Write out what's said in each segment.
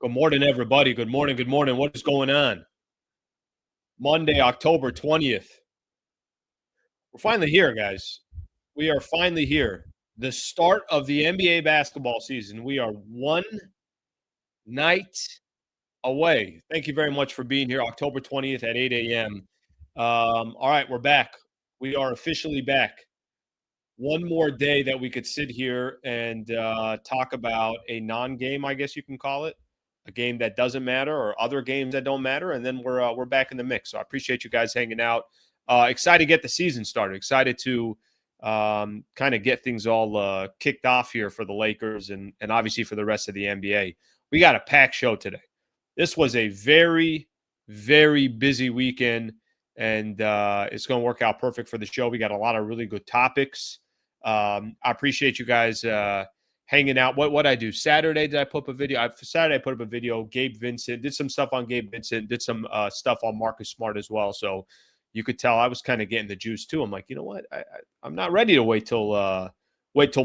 Good morning, everybody. Good morning. Good morning. What is going on? Monday, October 20th. We're finally here, guys. We are finally here. The start of the NBA basketball season. We are one night away. Thank you very much for being here. October 20th at 8 a.m. All right, we're back. We are officially back. One more day that we could sit here and talk about a non-game, I guess you can call it. A game that doesn't matter or other games that don't matter, and then we're back in the mix. So I appreciate you guys hanging out. Excited to get the season started. Excited to kind of get things all kicked off here for the Lakers and obviously for the rest of the NBA. We got a packed show today. This was a very, very busy weekend, and it's going to work out perfect for the show. We got a lot of really good topics. I appreciate you guys hanging out. What I do Saturday? Did I put up a video? Saturday I put up a video. Gabe Vincent did some stuff on Gabe Vincent. Did some stuff on Marcus Smart as well. So you could tell I was kind of getting the juice too. I'm like, you know what? I'm not ready to wait till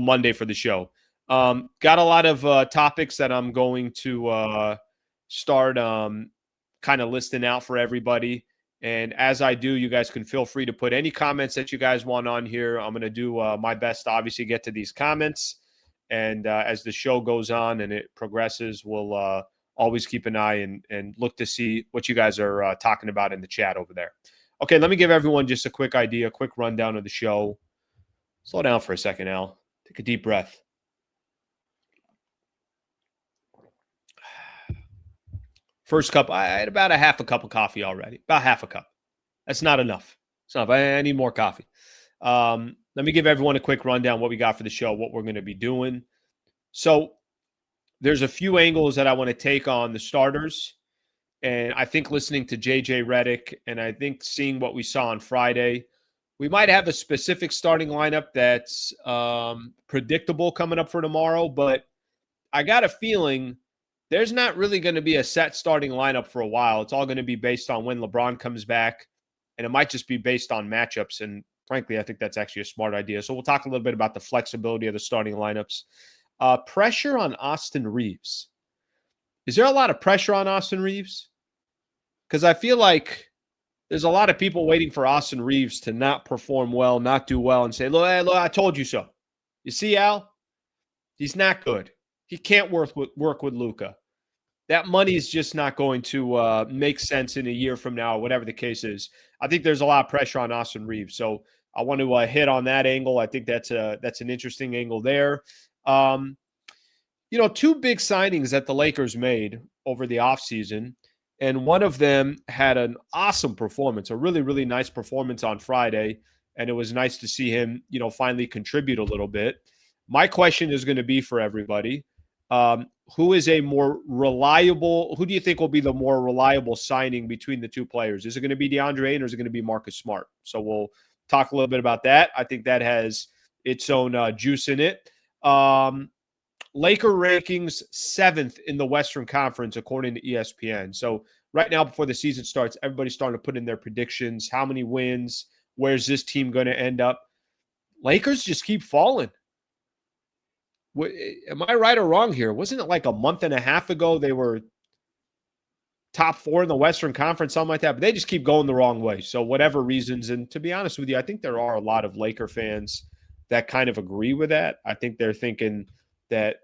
Monday for the show. Got a lot of topics that I'm going to start kind of listing out for everybody. And as I do, you guys can feel free to put any comments that you guys want on here. I'm going to do my best to obviously get to these comments. And as the show goes on and it progresses, we'll always keep an eye and look to see what you guys are talking about in the chat over there. Okay, let me give everyone just a quick idea, a quick rundown of the show. Slow down for a second, Al. Take a deep breath. First cup, I had about a half a cup of coffee already. About half a cup. That's not enough. It's not. I need more coffee. Let me give everyone a quick rundown what we got for the show, what we're going to be doing. So there's a few angles that I want to take on the starters. And I think listening to JJ Redick and I think seeing what we saw on Friday, we might have a specific starting lineup that's predictable coming up for tomorrow. But I got a feeling there's not really going to be a set starting lineup for a while. It's all going to be based on when LeBron comes back, and it might just be based on matchups. And frankly, I think that's actually a smart idea. So we'll talk a little bit about the flexibility of the starting lineups. Pressure on Austin Reaves. Is there a lot of pressure on Austin Reaves? Because I feel like there's a lot of people waiting for Austin Reaves to not perform well, not do well, and say, look, I told you so. You see, Al? He's not good. He can't work with Luka. That money is just not going to make sense in a year from now, whatever the case is. I think there's a lot of pressure on Austin Reaves. So I want to hit on that angle. I think that's an interesting angle there. Two big signings that the Lakers made over the offseason, and one of them had an awesome performance, a really, really nice performance on Friday, and it was nice to see him, finally contribute a little bit. My question is going to be for everybody, who do you think will be the more reliable signing between the two players? Is it going to be DeAndre Ayton or is it going to be Marcus Smart? So we'll talk a little bit about that. I think that has its own juice in it. Laker rankings 7th in the Western Conference, according to ESPN. So right now, before the season starts, everybody's starting to put in their predictions. How many wins? Where's this team going to end up? Lakers just keep falling. Am I right or wrong here? Wasn't it like a month and a half ago they were top 4 in the Western Conference, something like that? But they just keep going the wrong way. So whatever reasons, and to be honest with you, I think there are a lot of Laker fans that kind of agree with that. I think they're thinking that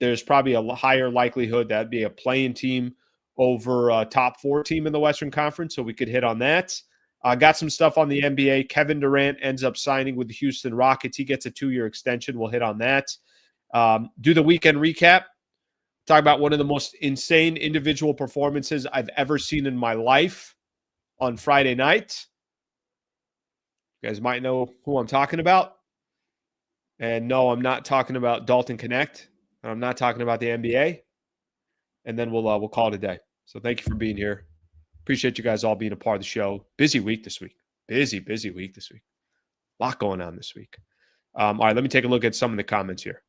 there's probably a higher likelihood that'd be a playing team over a top 4 team in the Western Conference. So we could hit on that. Got some stuff on the NBA. Kevin Durant ends up signing with the Houston Rockets. He gets a 2-year extension. We'll hit on that. Do the weekend recap. Talk about one of the most insane individual performances I've ever seen in my life on Friday night. You guys might know who I'm talking about. And no, I'm not talking about Dalton Connect. I'm not talking about the NBA. And then we'll call it a day. So thank you for being here. Appreciate you guys all being a part of the show. Busy week this week. Busy week this week. A lot going on this week. All right, let me take a look at some of the comments here.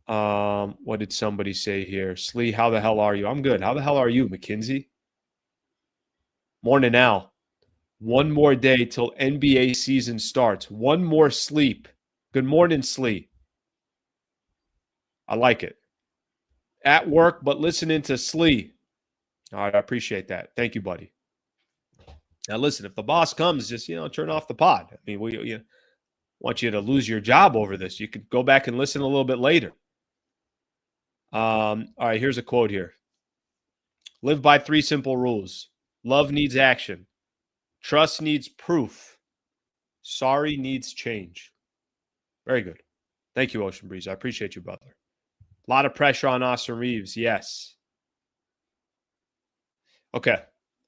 What did somebody say here? Slee, how the hell are you? I'm good. How the hell are you, McKinsey? Morning, Al. One more day till NBA season starts. One more sleep. Good morning, Slee. I like it. At work, but listening to Slee. All right, I appreciate that. Thank you, buddy. Now, listen, if the boss comes, just, turn off the pod. I mean, we want you to lose your job over this. You could go back and listen a little bit later. All right, here's a quote here. Live by 3 simple rules. Love needs action. Trust needs proof. Sorry needs change. Very good. Thank you, Ocean Breeze. I appreciate you, brother. A lot of pressure on Austin Reaves. Yes. Okay.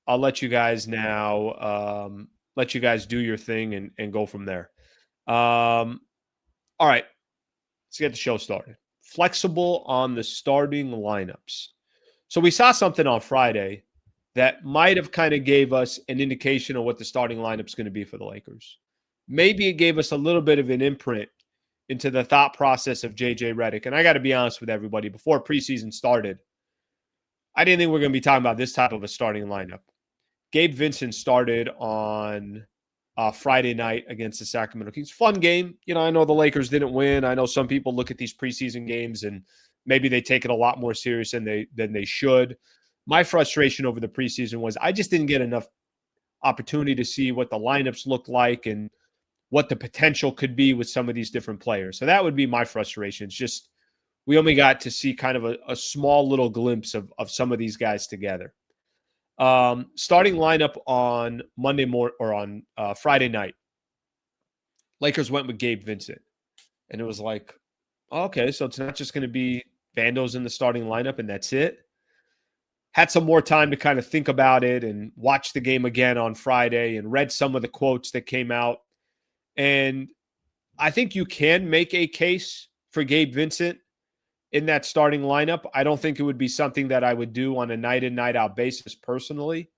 I'll let you guys now let you guys do your thing and go from there. All right. Let's get the show started. Flexible on the starting lineups. So we saw something on Friday that might have kind of gave us an indication of what the starting lineup's going to be for the Lakers. Maybe it gave us a little bit of an imprint into the thought process of JJ Redick. And I got to be honest with everybody, before preseason started, I didn't think we were going to be talking about this type of a starting lineup. Gabe Vincent started on Friday night against the Sacramento Kings. Fun game. I know the Lakers didn't win. I know some people look at these preseason games and maybe they take it a lot more serious than they should. My frustration over the preseason was I just didn't get enough opportunity to see what the lineups looked like and what the potential could be with some of these different players. So that would be my frustration. It's just we only got to see kind of a small little glimpse of some of these guys together. Starting lineup on Friday night, Lakers went with Gabe Vincent. And it was like, okay, so it's not just going to be Vandos in the starting lineup and that's it. Had some more time to kind of think about it and watch the game again on Friday and read some of the quotes that came out. And I think you can make a case for Gabe Vincent in that starting lineup. I don't think it would be something that I would do on a night in, night out basis personally.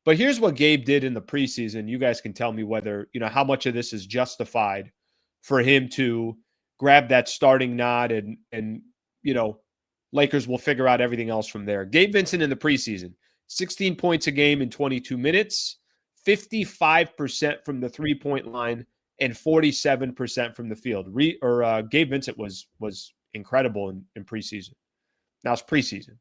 But here's what Gabe did in the preseason. You guys can tell me whether, how much of this is justified for him to grab that starting nod and Lakers will figure out everything else from there. Gabe Vincent in the preseason, 16 points a game in 22 minutes, 55% from the three-point line, and 47% from the field. Gabe Vincent was incredible in preseason. Now it's preseason.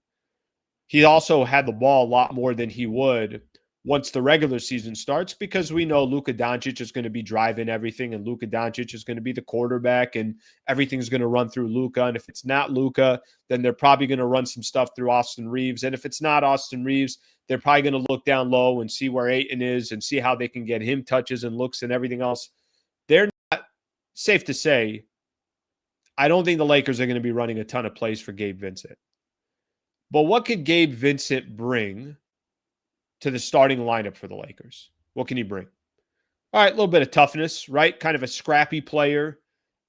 He also had the ball a lot more than he would once the regular season starts because we know Luka Doncic is going to be driving everything and Luka Doncic is going to be the quarterback and everything's going to run through Luka. And if it's not Luka, then they're probably going to run some stuff through Austin Reaves. And if it's not Austin Reaves, they're probably going to look down low and see where Ayton is and see how they can get him touches and looks and everything else. They're not, safe to say, I don't think the Lakers are going to be running a ton of plays for Gabe Vincent. But what could Gabe Vincent bring to the starting lineup for the Lakers? What can he bring? All right, a little bit of toughness, right? Kind of a scrappy player.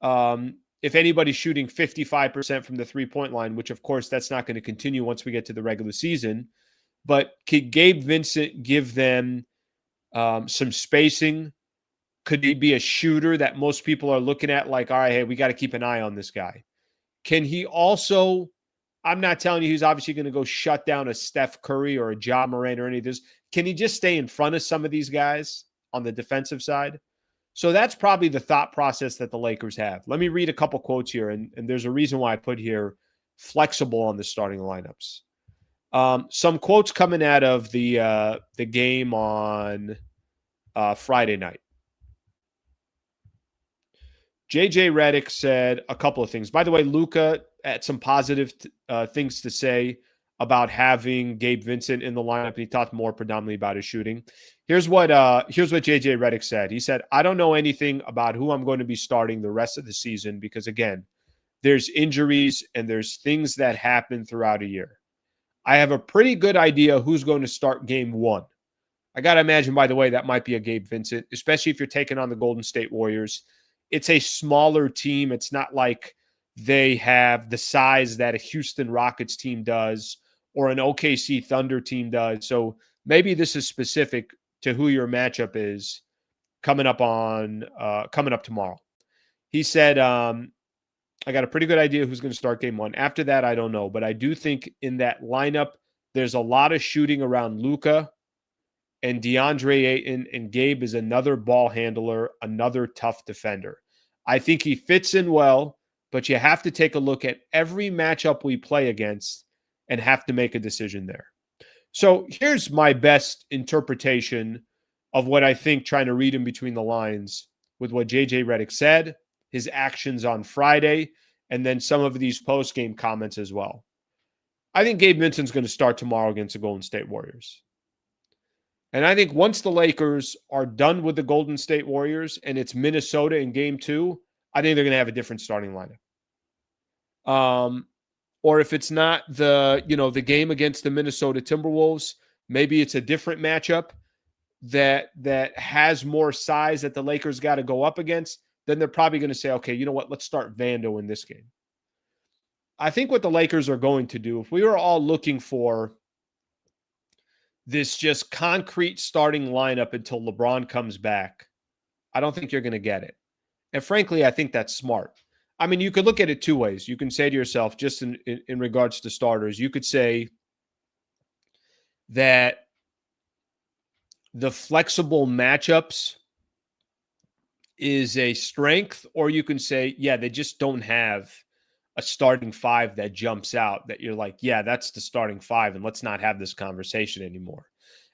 If anybody's shooting 55% from the three-point line, which, of course, that's not going to continue once we get to the regular season, but could Gabe Vincent give them some spacing? Could he be a shooter that most people are looking at like, all right, hey, we got to keep an eye on this guy? Can he also, I'm not telling you he's obviously going to go shut down a Steph Curry or a Ja Morant or any of this. Can he just stay in front of some of these guys on the defensive side? So that's probably the thought process that the Lakers have. Let me read a couple quotes here, and there's a reason why I put here flexible on the starting lineups. Some quotes coming out of the game on Friday night. JJ Redick said a couple of things. By the way, Luka had some positive things to say about having Gabe Vincent in the lineup, and he talked more predominantly about his shooting. Here's what JJ Redick said. He said, I don't know anything about who I'm going to be starting the rest of the season because, again, there's injuries and there's things that happen throughout a year. I have a pretty good idea who's going to start game one. I got to imagine, by the way, that might be a Gabe Vincent, especially if you're taking on the Golden State Warriors. It's a smaller team. It's not like they have the size that a Houston Rockets team does or an OKC Thunder team does. So maybe this is specific to who your matchup is coming up tomorrow. He said, I got a pretty good idea who's going to start game one. After that, I don't know. But I do think in that lineup, there's a lot of shooting around Luka and DeAndre Ayton, and Gabe is another ball handler, another tough defender. I think he fits in well but you have to take a look at every matchup we play against and have to make a decision there. So here's my best interpretation of what I think, trying to read in between the lines with what JJ Redick said, his actions on Friday, and then some of these post-game comments as well. I think Gabe Vincent's going to start tomorrow against the Golden State Warriors. And I think once the Lakers are done with the Golden State Warriors and it's Minnesota in game 2, I think they're going to have a different starting lineup. Or if it's not the game against the Minnesota Timberwolves, maybe it's a different matchup that has more size that the Lakers got to go up against. Then they're probably going to say, okay, you know what? Let's start Vando in this game. I think what the Lakers are going to do, if we were all looking for this just concrete starting lineup until LeBron comes back, I don't think you're going to get it. And frankly, I think that's smart. I mean, you could look at it two ways. You can say to yourself, just in regards to starters, you could say that the flexible matchups is a strength, or you can say, yeah, they just don't have a starting 5 that jumps out that you're like, yeah, that's the starting 5, and let's not have this conversation anymore.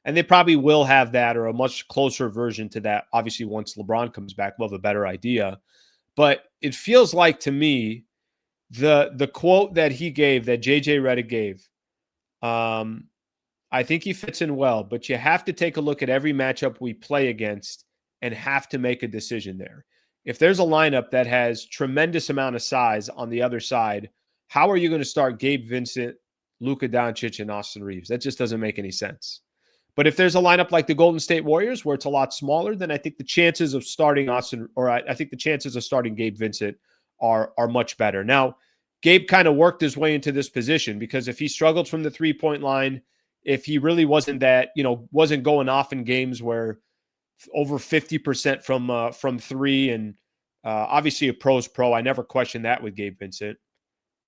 And they probably will have that, or a much closer version to that. Obviously, once LeBron comes back, we'll have a better idea. But it feels like, to me, the quote that he gave, that JJ Redick gave, I think he fits in well, but you have to take a look at every matchup we play against and have to make a decision there. If there's a lineup that has tremendous amount of size on the other side, how are you going to start Gabe Vincent, Luka Doncic, and Austin Reaves? That just doesn't make any sense. But if there's a lineup like the Golden State Warriors where it's a lot smaller, then I think the chances of starting I think the chances of starting Gabe Vincent are much better. Now, Gabe kind of worked his way into this position because if he struggled from the three-point line, if he really wasn't wasn't going off in games where over 50% from three, and obviously a pro's pro, I never questioned that with Gabe Vincent.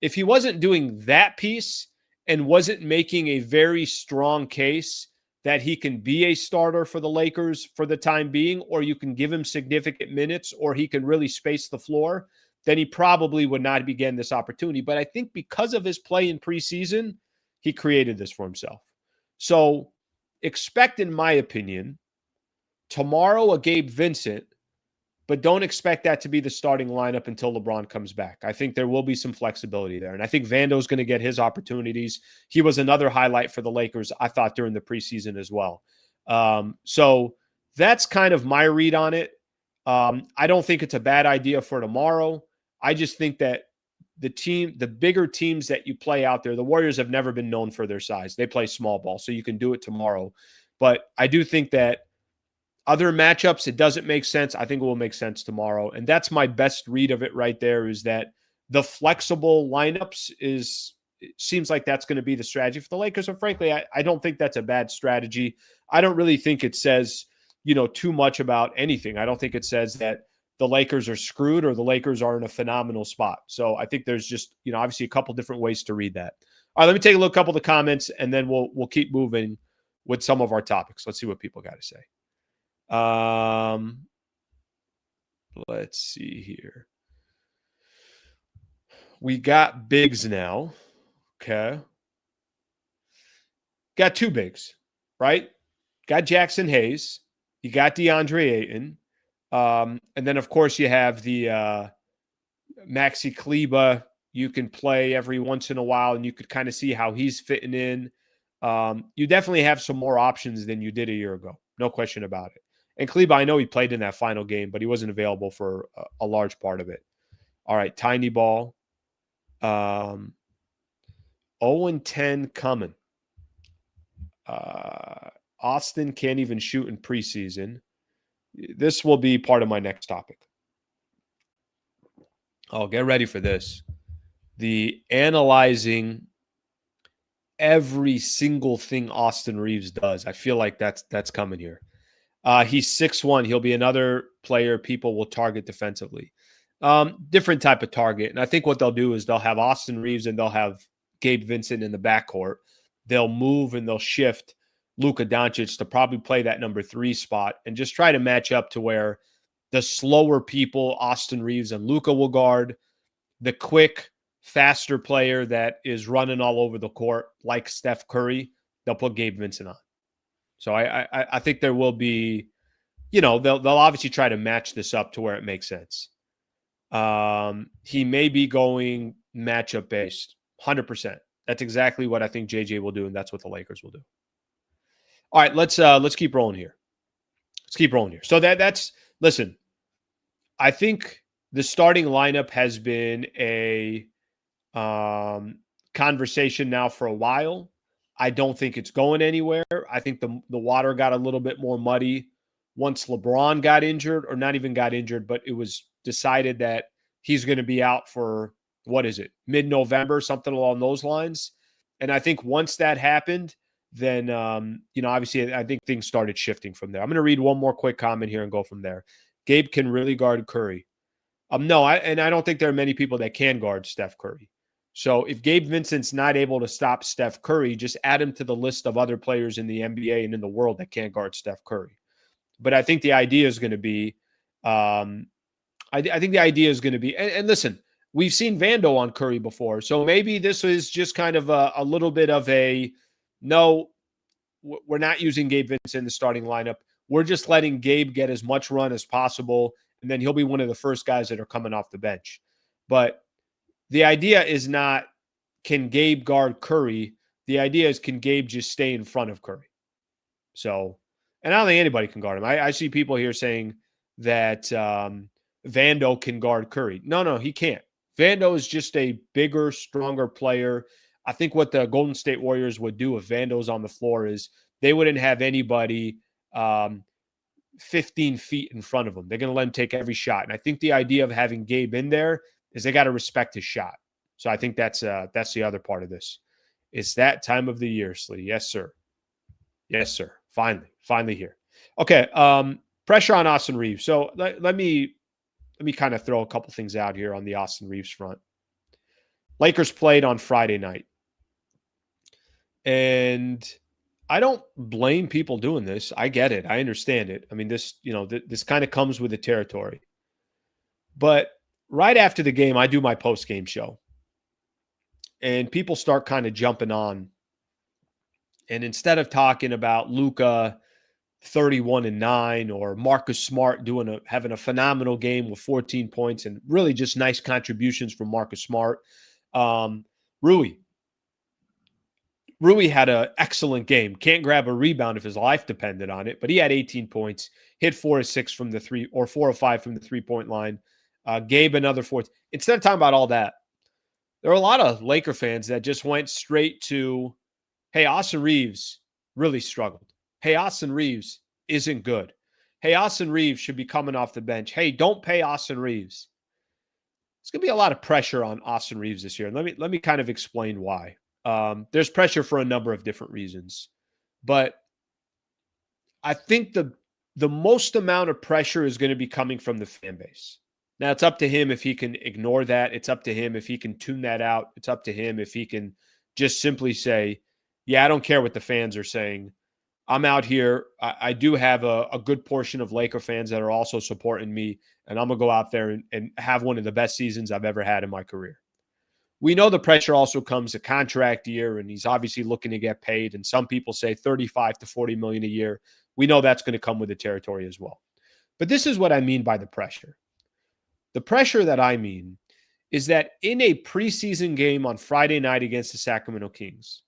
If he wasn't doing that piece and wasn't making a very strong case that he can be a starter for the Lakers for the time being, or you can give him significant minutes, or he can really space the floor, then he probably would not be getting this opportunity. But I think because of his play in preseason, he created this for himself. So expect, in my opinion, tomorrow a Gabe Vincent, but don't expect that to be the starting lineup until LeBron comes back. I think there will be some flexibility there. And I think Vando's going to get his opportunities. He was another highlight for the Lakers, I thought, during the preseason as well. So that's kind of my read on it. I don't think it's a bad idea for tomorrow. I just think that the bigger teams that you play out there, the Warriors have never been known for their size. They play small ball, so you can do it tomorrow. But I do think that other matchups, it doesn't make sense. I think it will make sense tomorrow. And that's my best read of it right there, is that the flexible lineups it seems like that's going to be the strategy for the Lakers. And frankly, I don't think that's a bad strategy. I don't really think it says, too much about anything. I don't think it says that the Lakers are screwed or the Lakers are in a phenomenal spot. So I think there's just, obviously a couple different ways to read that. All right, let me take a look at a couple of the comments, and then we'll keep moving with some of our topics. Let's see what people got to say. Let's see here. We got bigs now. Okay. Got two bigs, right? Got Jackson Hayes. You got DeAndre Ayton. And then, of course, you have the Maxi Kleber. You can play every once in a while, and you could kind of see how he's fitting in. You definitely have some more options than you did a year ago. No question about it. And Kleber, I know he played in that final game, but he wasn't available for a large part of it. All right, Tiny Ball. 0-10 coming. Austin can't even shoot in preseason. This will be part of my next topic. Oh, get ready for this. The analyzing every single thing Austin Reaves does. I feel like that's coming here. He's 6'1". He'll be another player people will target defensively. Different type of target. And I think what they'll do is they'll have Austin Reaves and they'll have Gabe Vincent in the backcourt. They'll move and they'll shift Luka Doncic to probably play that number 3 spot and just try to match up to where the slower people, Austin Reaves and Luka, will guard. the quick, faster player that is running all over the court like Steph Curry, they'll put Gabe Vincent on. So I think there will be, they'll obviously try to match this up to where it makes sense. He may be going matchup based, 100%. That's exactly what I think JJ will do, and that's what the Lakers will do. All right, let's keep rolling here. So that's listen. I think the starting lineup has been a conversation now for a while. I don't think it's going anywhere. I think the water got a little bit more muddy once LeBron got injured, or not even got injured, but it was decided that he's going to be out for, what is it, mid-November, something along those lines. And I think once that happened, then, obviously I think things started shifting from there. I'm going to read one more quick comment here and go from there. Gabe can really guard Curry. No, I don't think there are many people that can guard Steph Curry. So if Gabe Vincent's not able to stop Steph Curry, just add him to the list of other players in the NBA and in the world that can't guard Steph Curry. But I think the idea is going to be, I think the idea is going to be, and listen, we've seen Vando on Curry before. So maybe this is just kind of a little bit of a, no, we're not using Gabe Vincent in the starting lineup. We're just letting Gabe get as much run as possible, and then he'll be one of the first guys that are coming off the bench. But the idea is not, can Gabe guard Curry? The idea is, can Gabe just stay in front of Curry? So, and I don't think anybody can guard him. I see people here saying that Vando can guard Curry. No, he can't. Vando is just a bigger, stronger player. I think what the Golden State Warriors would do if Vando's on the floor is they wouldn't have anybody 15 feet in front of them. They're going to let him take every shot. And I think the idea of having Gabe in there is they got to respect his shot. So I think that's the other part of this. It's that time of the year, Slee. Yes, sir. Yes, sir. Finally here. Okay. Pressure on Austin Reaves. So let me kind of throw a couple things out here on the Austin Reaves front. Lakers played on Friday night. And I don't blame people doing this. I get it. I understand it. I mean, this kind of comes with the territory. But right after the game, I do my post-game show. And people start kind of jumping on. And instead of talking about Luka 31-9 or Marcus Smart having a phenomenal game with 14 points and really just nice contributions from Marcus Smart, Rui had an excellent game. Can't grab a rebound if his life depended on it, but he had 18 points, hit 4 of 6 from the 3, or 4 of 5 from the 3-point line. Gabe another 4. Instead of talking about all that, there are a lot of Laker fans that just went straight to, hey, Austin Reaves really struggled. Hey, Austin Reaves isn't good. Hey, Austin Reaves should be coming off the bench. Hey, don't pay Austin Reaves. There's going to be a lot of pressure on Austin Reaves this year. And let me kind of explain why. There's pressure for a number of different reasons. But I think the most amount of pressure is going to be coming from the fan base. Now, it's up to him if he can ignore that. It's up to him if he can tune that out. It's up to him if he can just simply say, yeah, I don't care what the fans are saying. I'm out here. I do have a good portion of Laker fans that are also supporting me, and I'm going to go out there and have one of the best seasons I've ever had in my career. We know the pressure also comes a contract year, and he's obviously looking to get paid, and some people say 35 to 40 million a year. We know that's going to come with the territory as well. But this is what I mean by the pressure. The pressure that I mean is that in a preseason game on Friday night against the Sacramento Kings,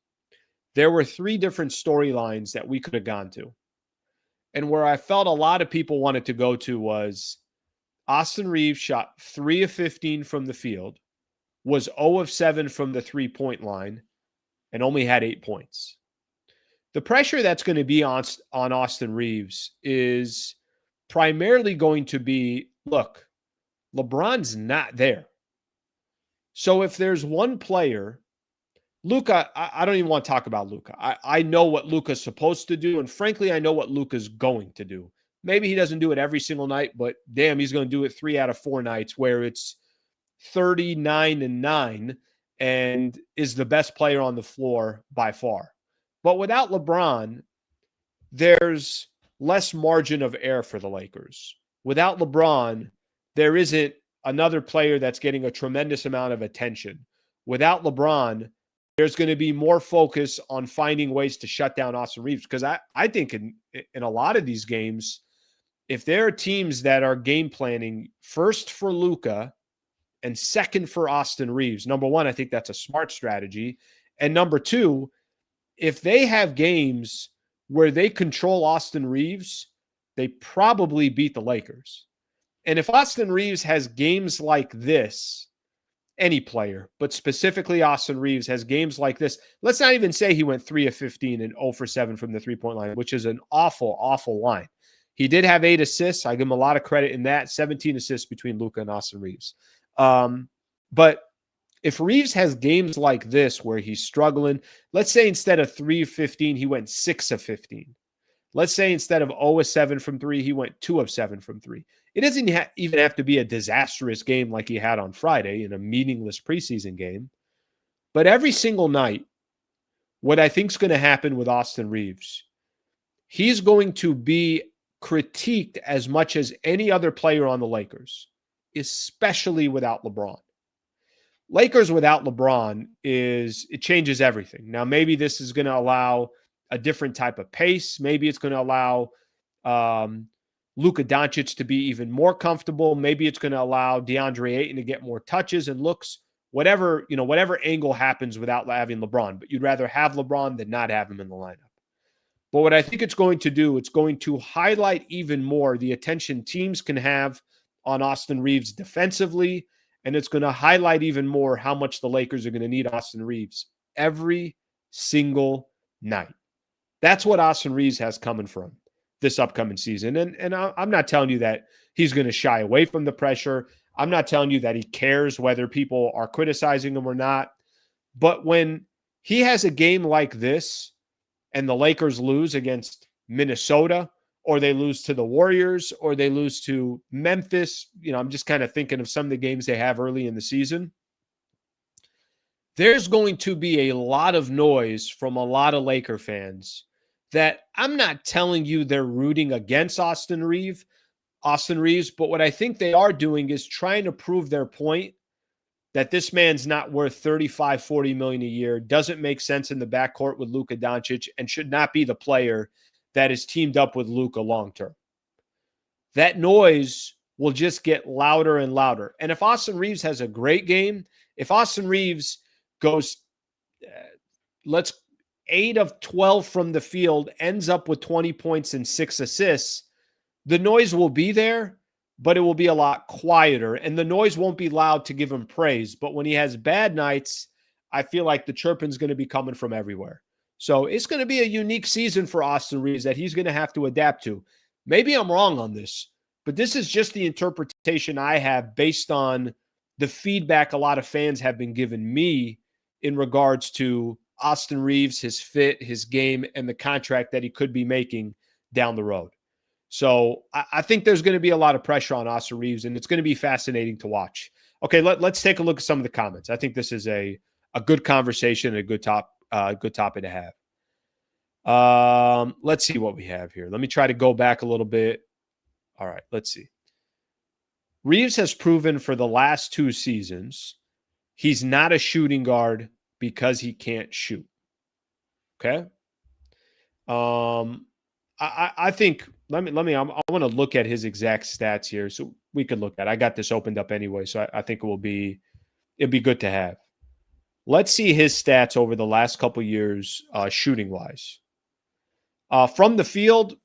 there were 3 different storylines that we could have gone to. And where I felt a lot of people wanted to go to was Austin Reaves shot 3 of 15 from the field, was 0 of 7 from the 3-point line, and only had 8 points. The pressure that's going to be on Austin Reaves is primarily going to be, look, LeBron's not there. So if there's one player, Luka, I don't even want to talk about Luka. I know what Luka's supposed to do, and frankly, I know what Luka's going to do. Maybe he doesn't do it every single night, but damn, he's going to do it 3 out of 4 nights where it's 39-9 and is the best player on the floor by far. But without LeBron, there's less margin of error for the Lakers. Without LeBron, there isn't another player that's getting a tremendous amount of attention. Without LeBron, there's going to be more focus on finding ways to shut down Austin Reaves. Because I think in a lot of these games, if there are teams that are game planning first for Luka and second for Austin Reaves, number one, I think that's a smart strategy. And number two, if they have games where they control Austin Reaves, they probably beat the Lakers. And if Austin Reaves has games like this, any player, but specifically Austin Reaves has games like this, let's not even say he went 3 of 15 and 0 for 7 from the three-point line, which is an awful, awful line. He did have 8 assists. I give him a lot of credit in that. 17 assists between Luka and Austin Reaves. But if Reaves has games like this where he's struggling, let's say instead of 3 of 15, he went 6 of 15. Let's say instead of 0 of 7 from 3, he went 2 of 7 from 3. It doesn't even have to be a disastrous game like he had on Friday in a meaningless preseason game. But every single night, what I think is going to happen with Austin Reaves, he's going to be critiqued as much as any other player on the Lakers, especially without LeBron. Lakers without LeBron it changes everything. Now, maybe this is going to allow a different type of pace. Maybe it's going to allow Luka Doncic to be even more comfortable. Maybe it's going to allow DeAndre Ayton to get more touches and looks. Whatever angle happens without having LeBron. But you'd rather have LeBron than not have him in the lineup. But what I think it's going to do, it's going to highlight even more the attention teams can have on Austin Reaves defensively. And it's going to highlight even more how much the Lakers are going to need Austin Reaves every single night. That's what Austin Reaves has coming from this upcoming season. And I'm not telling you that he's going to shy away from the pressure. I'm not telling you that he cares whether people are criticizing him or not. But when he has a game like this and the Lakers lose against Minnesota, or they lose to the Warriors, or they lose to Memphis, I'm just kind of thinking of some of the games they have early in the season. There's going to be a lot of noise from a lot of Laker fans that I'm not telling you they're rooting against Austin Reaves, but what I think they are doing is trying to prove their point that this man's not worth 35, 40 million a year, doesn't make sense in the backcourt with Luka Doncic, and should not be the player that is teamed up with Luka long-term. That noise will just get louder and louder. And if Austin Reaves has a great game, if Austin Reaves goes, 8 of 12 from the field, ends up with 20 points and 6 assists, the noise will be there, but it will be a lot quieter. And the noise won't be loud to give him praise. But when he has bad nights, I feel like the chirping's going to be coming from everywhere. So it's going to be a unique season for Austin Reaves that he's going to have to adapt to. Maybe I'm wrong on this, but this is just the interpretation I have based on the feedback a lot of fans have been giving me in regards to Austin Reaves, his fit, his game, and the contract that he could be making down the road. So I think there's going to be a lot of pressure on Austin Reaves, and it's going to be fascinating to watch. Okay, let's take a look at some of the comments. I think this is a good conversation and a good topic to have. Let's see what we have here. Let me try to go back a little bit. All right, let's see. Reaves has proven for the last 2 seasons he's not a shooting guard because he can't shoot. Okay. I think I want to look at his exact stats here so we could look at it. I got this opened up anyway, so I think it'd be good to have. Let's see his stats over the last couple years, shooting wise. From the field,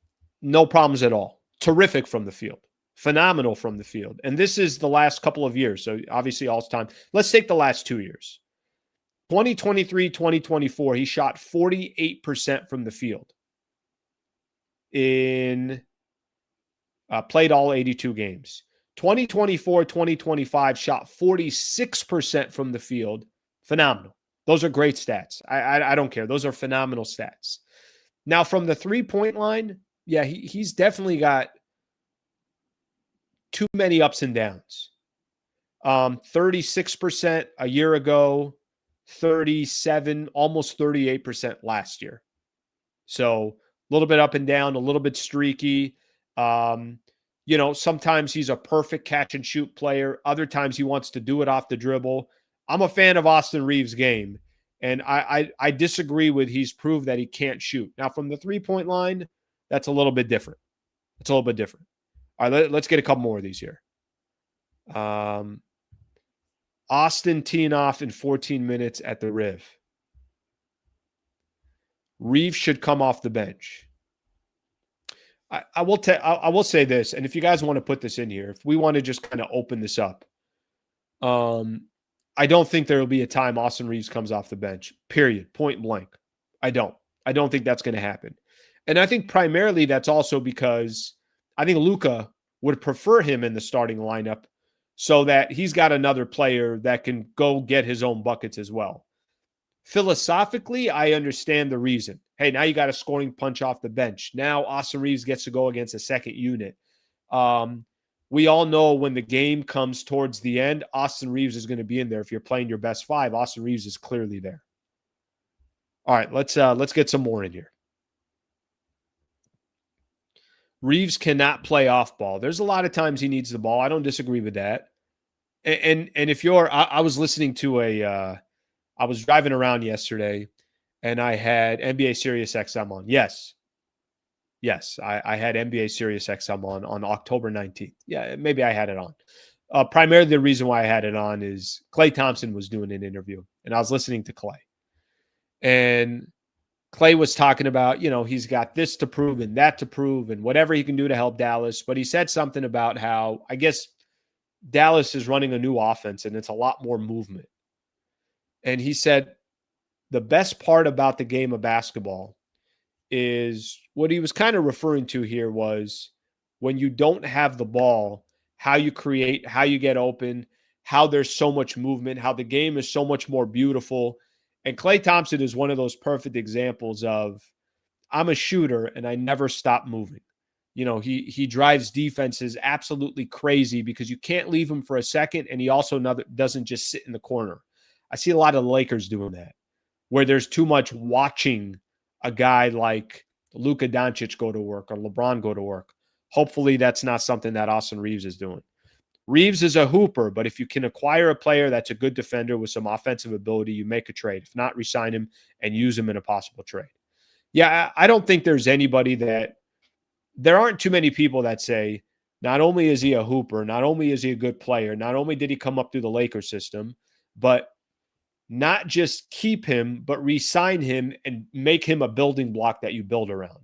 no problems at all. Terrific from the field. Phenomenal from the field. And this is the last couple of years. So obviously all time. Let's take the last 2 years. 2023, 2024, he shot 48% from the field. Played all 82 games. 2024, 2025 shot 46% from the field. Phenomenal. Those are great stats. I don't care. Those are phenomenal stats. Now, from the three-point line, yeah, he's definitely got too many ups and downs. 36% a year ago, 37, almost 38% last year. So a little bit up and down, a little bit streaky. Sometimes he's a perfect catch and shoot player. Other times he wants to do it off the dribble. I'm a fan of Austin Reaves' game, and I disagree with he's proved that he can't shoot. Now, from the three-point line, that's a little bit different. It's a little bit different. All right, let's get a couple more of these here. Austin teeing off in 14 minutes at the Riv. Reaves should come off the bench. I will say this, and if you guys want to put this in here, if we want to just kind of open this up, I don't think there will be a time Austin Reaves comes off the bench, period, point blank. I don't think that's going to happen. And I think primarily that's also because I think Luka would prefer him in the starting lineup so that he's got another player that can go get his own buckets as well. Philosophically, I understand the reason. Hey, now you got a scoring punch off the bench. Now Austin Reaves gets to go against a second unit. We all know when the game comes towards the end, Austin Reaves is going to be in there. If you're playing your best five, Austin Reaves is clearly there. All right, let's get some more in here. Reaves cannot play off ball. There's a lot of times he needs the ball. I don't disagree with that. And if I was listening to I was driving around yesterday, and I had NBA Sirius XM on. Yes, I had NBA Sirius XM on October 19th. Yeah, maybe I had it on. Primarily the reason why I had it on is Klay Thompson was doing an interview, and I was listening to Klay. And Klay was talking about, he's got this to prove and that to prove and whatever he can do to help Dallas. But he said something about how, I guess, Dallas is running a new offense, and it's a lot more movement. And he said the best part about the game of basketball is what he was kind of referring to here was when you don't have the ball, how you create, how you get open, how there's so much movement, how the game is so much more beautiful. And Klay Thompson is one of those perfect examples of, I'm a shooter and I never stop moving. He drives defenses absolutely crazy because you can't leave him for a second, and he also doesn't just sit in the corner. I see a lot of the Lakers doing that, where there's too much watching a guy like Luka Doncic go to work or LeBron go to work. Hopefully that's not something that Austin Reaves is doing. Reaves is a hooper, but if you can acquire a player that's a good defender with some offensive ability, you make a trade. If not, resign him and use him in a possible trade. Yeah, I don't think there aren't too many people that say, not only is he a hooper, not only is he a good player, not only did he come up through the Lakers system, but not just keep him, but re-sign him and make him a building block that you build around.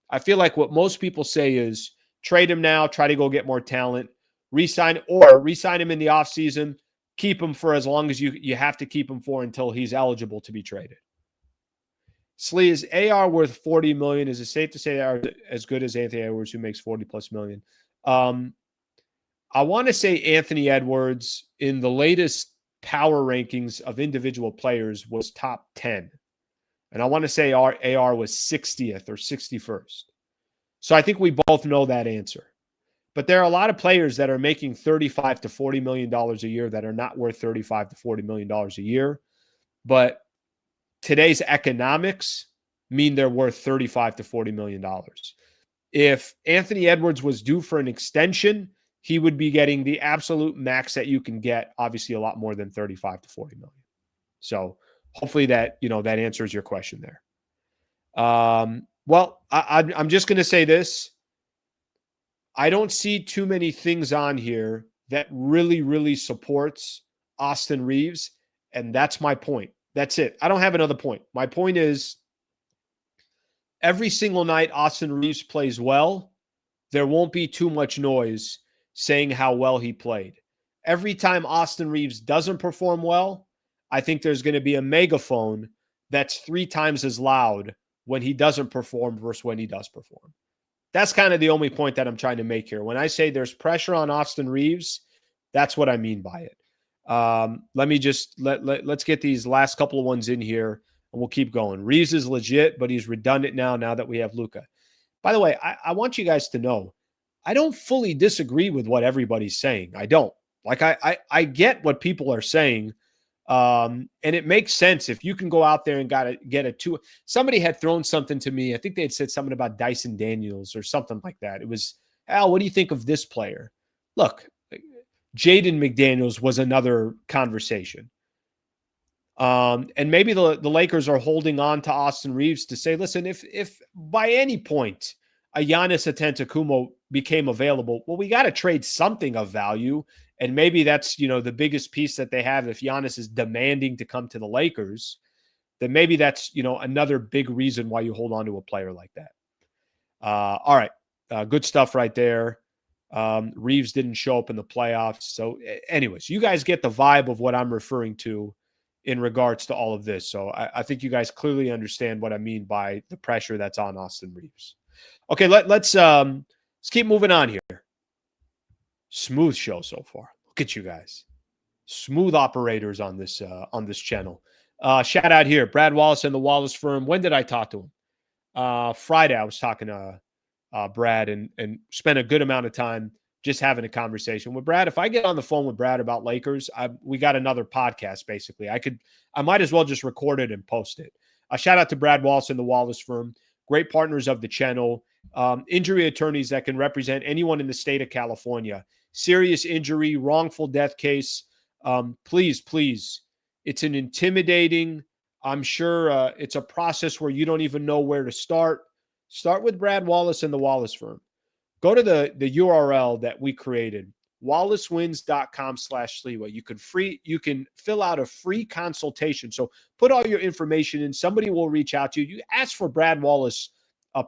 I feel like what most people say is trade him now, try to go get more talent, re-sign him in the offseason, keep him for as long as you have to keep him for until he's eligible to be traded. Slee, is AR worth $40 million? Is it safe to say they are as good as Anthony Edwards, who makes $40+ million? I want to say Anthony Edwards in the latest power rankings of individual players was top 10. And I want to say our AR was 60th or 61st. So I think we both know that answer. But there are a lot of players that are making $35 to $40 million a year that are not worth $35 to $40 million a year. But today's economics mean they're worth $35 to $40 million. If Anthony Edwards was due for an extension, he would be getting the absolute max that you can get, obviously a lot more than 35 to 40 million. So hopefully that answers your question there. Well, I'm just going to say this. I don't see too many things on here that really, really supports Austin Reaves. And that's my point. That's it. I don't have another point. My point is every single night Austin Reaves plays well, there won't be too much noise saying how well he played. Every time Austin Reaves doesn't perform well, I think there's going to be a megaphone that's 3 times as loud when he doesn't perform versus when he does perform. That's kind of the only point that I'm trying to make here. When I say there's pressure on Austin Reaves, that's what I mean by it. Let's get these last couple of ones in here and we'll keep going. Reaves is legit, but he's redundant now that we have Luka. By the way, I want you guys to know, I don't fully disagree with what everybody's saying. I don't. Like, I get what people are saying. And it makes sense if you can go out there and get a 2. Somebody had thrown something to me. I think they had said something about Dyson Daniels or something like that. It was Al, what do you think of this player? Look, Jaden McDaniels was another conversation. And maybe the Lakers are holding on to Austin Reaves to say, listen, if by any point a Giannis Antetokounmpo became available, well, we got to trade something of value. And maybe that's, the biggest piece that they have. If Giannis is demanding to come to the Lakers, then maybe that's, another big reason why you hold on to a player like that. All right. Good stuff right there. Reaves didn't show up in the playoffs. So anyways, you guys get the vibe of what I'm referring to in regards to all of this. So I think you guys clearly understand what I mean by the pressure that's on Austin Reaves. Okay, let's keep moving on here. Smooth show so far. Look at you guys. Smooth operators on this channel. Shout out here, Brad Wallace and the Wallace firm. When did I talk to him? Friday, I was talking to Brad and spent a good amount of time just having a conversation with Brad. If I get on the phone with Brad about Lakers, we got another podcast, basically. I might as well just record it and post it. Shout out to Brad Wallace and the Wallace firm. Great partners of the channel. Injury attorneys that can represent anyone in the state of California. Serious injury, wrongful death case. Please. It's an intimidating, I'm sure it's a process where you don't even know where to start. Start with Brad Wallace and the Wallace firm. Go to the URL that we created, wallacewins.com/Sliwa. You can fill out a free consultation. So put all your information in. Somebody will reach out to you. You ask for Brad Wallace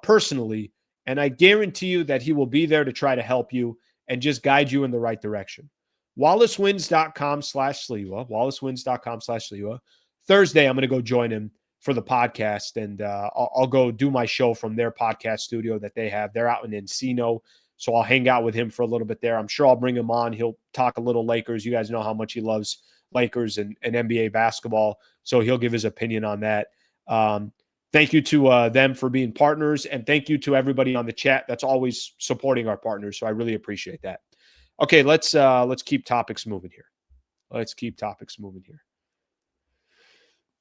personally, and I guarantee you that he will be there to try to help you and just guide you in the right direction. wallacewins.com/Sliwa. wallacewins.com/Sliwa. Thursday, I'm going to go join him for the podcast, and I'll go do my show from their podcast studio that they have. They're out in Encino, so I'll hang out with him for a little bit there. I'm sure I'll bring him on. He'll talk a little Lakers. You guys know how much he loves Lakers and NBA basketball, so he'll give his opinion on that. Thank you to them for being partners, and thank you to everybody on the chat that's always supporting our partners, so I really appreciate that. Okay, let's keep topics moving here.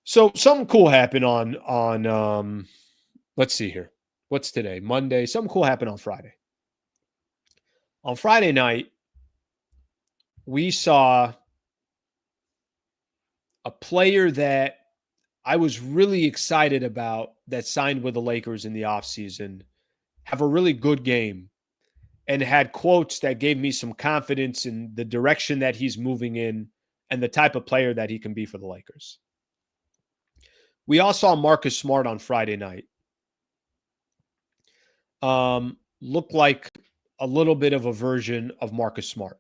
So something cool happened on let's see here. What's today? Monday. Something cool happened on Friday. On Friday night, we saw a player that I was really excited about that signed with the Lakers in the offseason have a really good game and had quotes that gave me some confidence in the direction that he's moving in and the type of player that he can be for the Lakers. We all saw Marcus Smart on Friday night. Looked like a little bit of a version of Marcus Smart.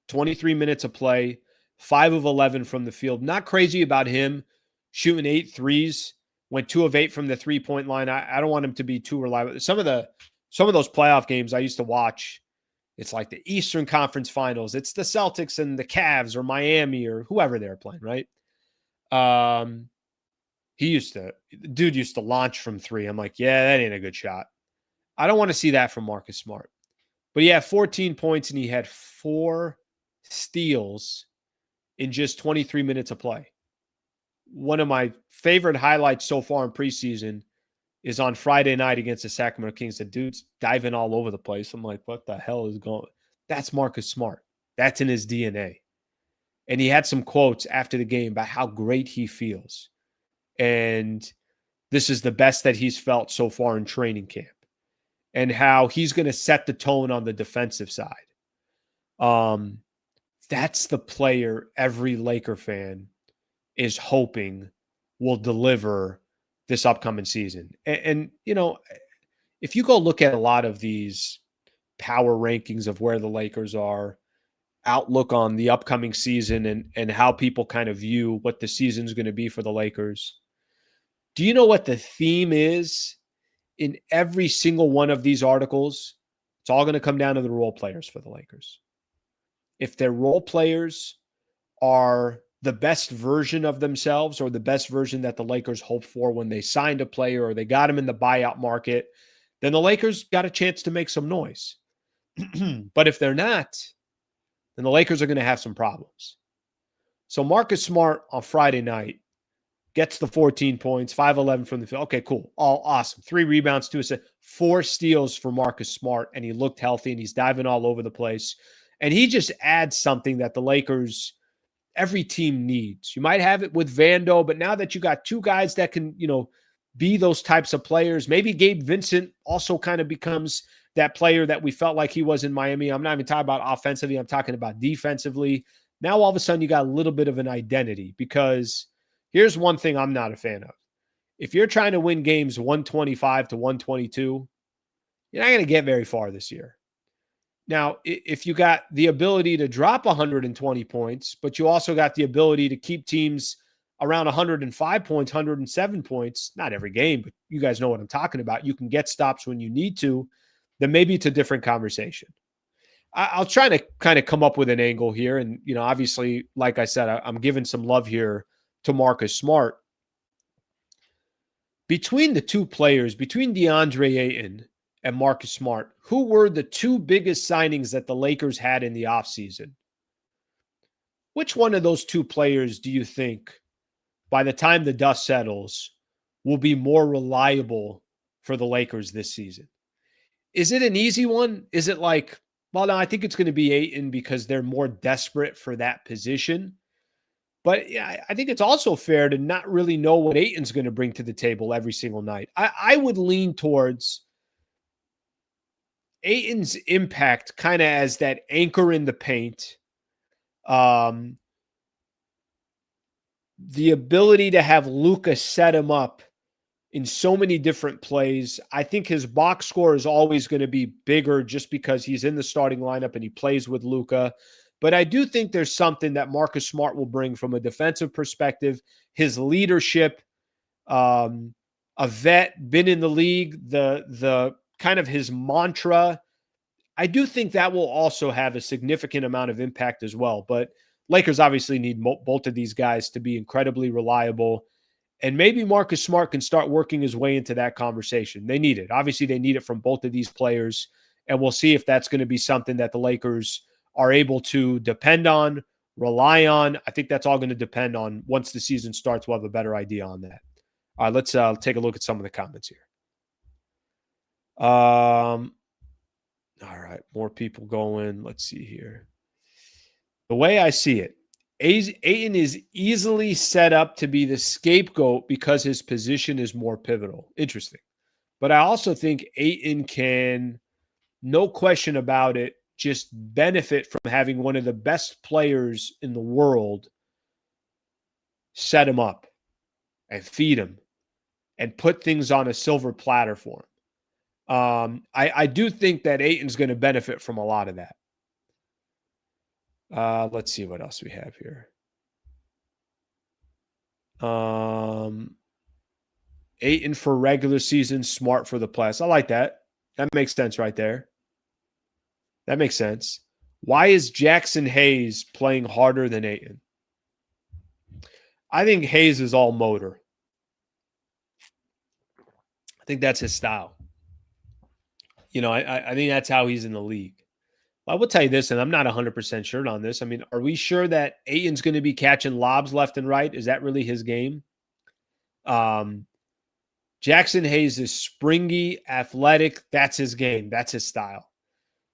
23 minutes of play, 5 of 11 from the field. Not crazy about him shooting 8 threes. Went 2 of 8 from the three-point line. I don't want him to be too reliable. Some of those playoff games I used to watch, it's like the Eastern Conference Finals. It's the Celtics and the Cavs or Miami or whoever they're playing, right? Dude used to launch from 3. I'm like, yeah, that ain't a good shot. I don't want to see that from Marcus Smart. But he had 14 points and he had 4 steals in just 23 minutes of play. One of my favorite highlights so far in preseason is on Friday night against the Sacramento Kings. The dude's diving all over the place. I'm like, what the hell is going on? That's Marcus Smart. That's in his DNA. And he had some quotes after the game about how great he feels. And this is the best that he's felt so far in training camp. And how he's going to set the tone on the defensive side. That's the player every Laker fan is hoping will deliver this upcoming season. And if you go look at a lot of these power rankings of where the Lakers are, outlook on the upcoming season and how people kind of view what the season's going to be for the Lakers, do you know what the theme is in every single one of these articles? It's all going to come down to the role players for the Lakers. If their role players are the best version of themselves or the best version that the Lakers hoped for when they signed a player or they got him in the buyout market, then the Lakers got a chance to make some noise. But if they're not, then the Lakers are going to have some problems. So Marcus Smart on Friday night gets the 14 points, 5-11 from the field. Okay, cool. All awesome. 3 rebounds, 2 assists, 4 steals for Marcus Smart, and he looked healthy, and he's diving all over the place. And he just adds something that the Lakers, every team needs. You might have it with Vando, but now that you got 2 guys that can, be those types of players, maybe Gabe Vincent also kind of becomes that player that we felt like he was in Miami. I'm not even talking about offensively. I'm talking about defensively. Now, all of a sudden, you got a little bit of an identity, because here's one thing I'm not a fan of. If you're trying to win games 125 to 122, you're not going to get very far this year. Now, if you got the ability to drop 120 points, but you also got the ability to keep teams around 105 points, 107 points, not every game, but you guys know what I'm talking about. You can get stops when you need to, then maybe it's a different conversation. I'll try to kind of come up with an angle here. And, obviously, like I said, I'm giving some love here to Marcus Smart. Between the 2 players, between DeAndre Ayton and Marcus Smart, who were the 2 biggest signings that the Lakers had in the offseason? Which one of those 2 players do you think, by the time the dust settles, will be more reliable for the Lakers this season? Is it an easy one? Is it like, well, no, I think it's going to be Ayton because they're more desperate for that position. But yeah, I think it's also fair to not really know what Ayton's going to bring to the table every single night. I would lean towards Ayton's impact kind of as that anchor in the paint. The ability to have Luka set him up in so many different plays. I think his box score is always going to be bigger just because he's in the starting lineup and he plays with Luka. But I do think there's something that Marcus Smart will bring from a defensive perspective. His leadership, a vet, been in the league, the kind of his mantra. I do think that will also have a significant amount of impact as well. But Lakers obviously need both of these guys to be incredibly reliable. And maybe Marcus Smart can start working his way into that conversation. They need it. Obviously, they need it from both of these players. And we'll see if that's going to be something that the Lakers are able to depend on, rely on. I think that's all going to depend on once the season starts. We'll have a better idea on that. All right, let's take a look at some of the comments here. All right, more people going. Let's see here. The way I see it, Ayton is easily set up to be the scapegoat because his position is more pivotal. Interesting. But I also think Ayton can, no question about it, just benefit from having one of the best players in the world set him up and feed him and put things on a silver platter for him. I do think that Ayton's going to benefit from a lot of that. Let's see what else we have here. Ayton for regular season, Smart for the playoffs. I like that. That makes sense right there. That makes sense. Why is Jackson Hayes playing harder than Ayton? I think Hayes is all motor. I think that's his style. I think that's how he's in the league. I will tell you this, and I'm not 100% sure on this. I mean, are we sure that Ayton's going to be catching lobs left and right? Is that really his game? Jackson Hayes is springy, athletic. That's his game. That's his style.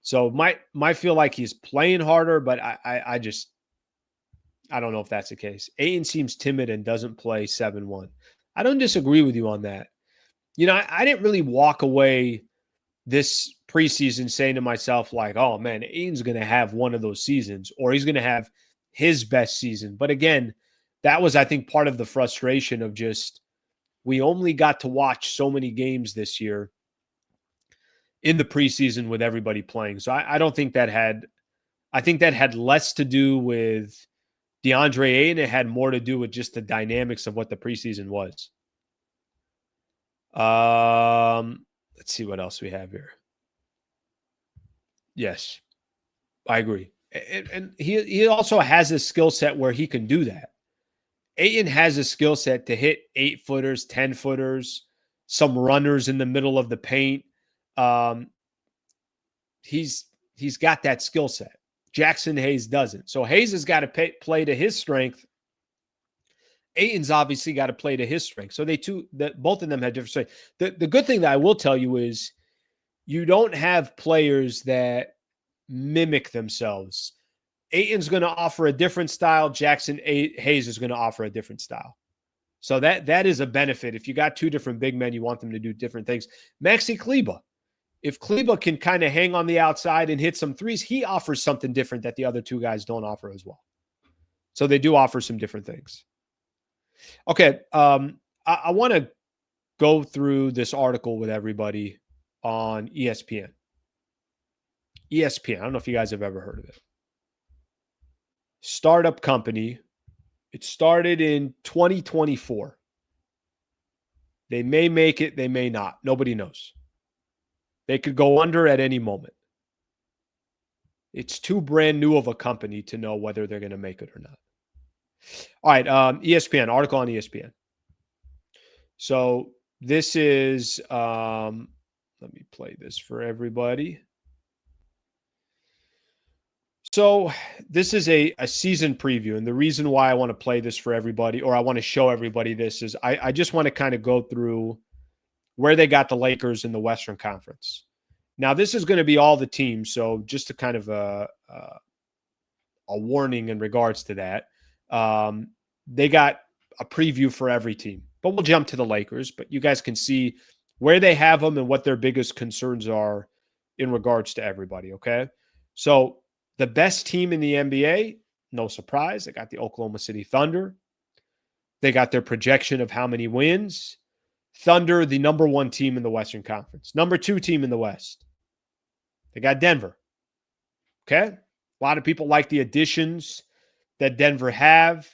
So might feel like he's playing harder, but I don't know if that's the case. Ayton seems timid and doesn't play 7-1. I don't disagree with you on that. I didn't really walk away this preseason saying to myself, like, oh man, Ayton's going to have one of those seasons, or he's going to have his best season. But again, that was, I think, part of the frustration of just, we only got to watch so many games this year in the preseason with everybody playing. So I don't think I think that had less to do with DeAndre Ayton. It had more to do with just the dynamics of what the preseason was. Let's see what else we have here. Yes, I agree. And he also has a skill set where he can do that. Ayton has a skill set to hit 8-footers, 10-footers, some runners in the middle of the paint. He's got that skill set. Jackson Hayes doesn't. So Hayes has got to play to his strength Ayton's obviously got to play to his strength. So both of them had different strengths. The good thing that I will tell you is you don't have players that mimic themselves. Ayton's going to offer a different style. Jackson Hayes is going to offer a different style. So that is a benefit. If you got two different big men, you want them to do different things. Maxi Kleber, if Kleber can kind of hang on the outside and hit some threes, he offers something different that the other two guys don't offer as well. So they do offer some different things. Okay, I want to go through this article with everybody on ESPN. ESPN, I don't know if you guys have ever heard of it. Startup company. It started in 2024. They may make it, they may not. Nobody knows. They could go under at any moment. It's too brand new of a company to know whether they're going to make it or not. All right, ESPN, article on ESPN. So this is, let me play this for everybody. So this is a season preview, and the reason why I want to play this for everybody, or I want to show everybody this, is I just want to kind of go through where they got the Lakers in the Western Conference. Now, this is going to be all the teams, so just to kind of a warning in regards to that. They got a preview for every team, but we'll jump to the Lakers, but you guys can see where they have them and what their biggest concerns are in regards to everybody, okay? So the best team in the NBA, no surprise, they got the Oklahoma City Thunder. They got their projection of how many wins. Thunder, the number one team in the Western Conference. Number two team in the West. They got Denver. Okay? A lot of people like the additions that Denver have.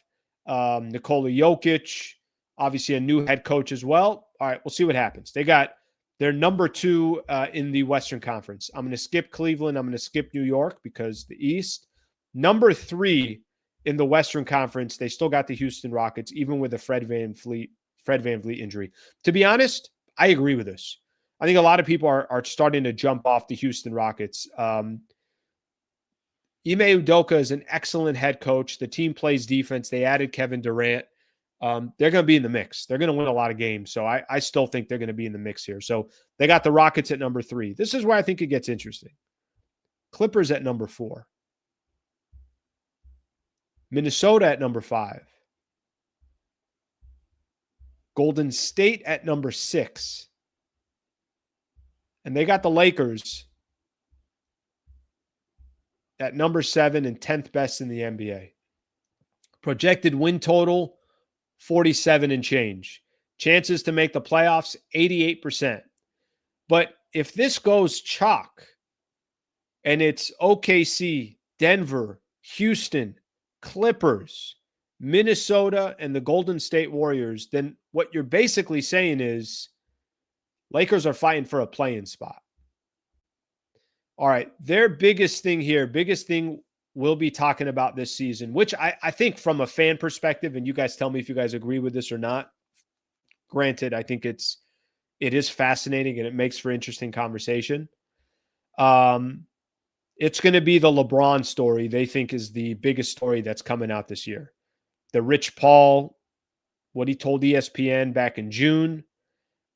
Nikola Jokic, obviously a new head coach as well. All right, we'll see what happens. They got their number two in the Western Conference. I'm going to skip Cleveland. I'm going to skip New York because the East. Number three in the Western Conference, they still got the Houston Rockets, even with a Fred VanVleet injury. To be honest, I agree with this. I think a lot of people are starting to jump off the Houston Rockets. Ime Udoka is an excellent head coach. The team plays defense. They added Kevin Durant. They're going to be in the mix. They're going to win a lot of games. So I still think they're going to be in the mix here. So they got the Rockets at number 3. This is where I think it gets interesting. Clippers at number 4. Minnesota at number 5. Golden State at number 6. And they got the Lakers at number 7 and 10th best in the NBA. Projected win total, 47 and change. Chances to make the playoffs, 88%. But if this goes chalk and it's OKC, Denver, Houston, Clippers, Minnesota, and the Golden State Warriors, then what you're basically saying is Lakers are fighting for a play-in spot. All right, their biggest thing we'll be talking about this season, which I think from a fan perspective, and you guys tell me if you guys agree with this or not. Granted, I think it is fascinating and it makes for interesting conversation. It's going to be the LeBron story they think is the biggest story that's coming out this year. The Rich Paul, what he told ESPN back in June.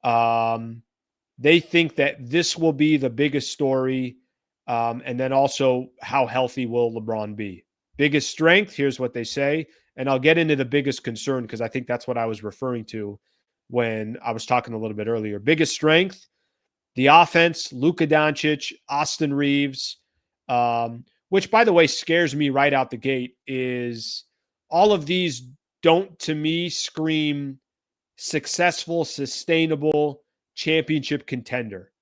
They think that this will be the biggest story. And then also, how healthy will LeBron be? Biggest strength, here's what they say. And I'll get into the biggest concern because I think that's what I was referring to when I was talking a little bit earlier. Biggest strength, the offense, Luka Doncic, Austin Reaves, which, by the way, scares me right out the gate, is all of these don't, to me, scream successful, sustainable championship contender.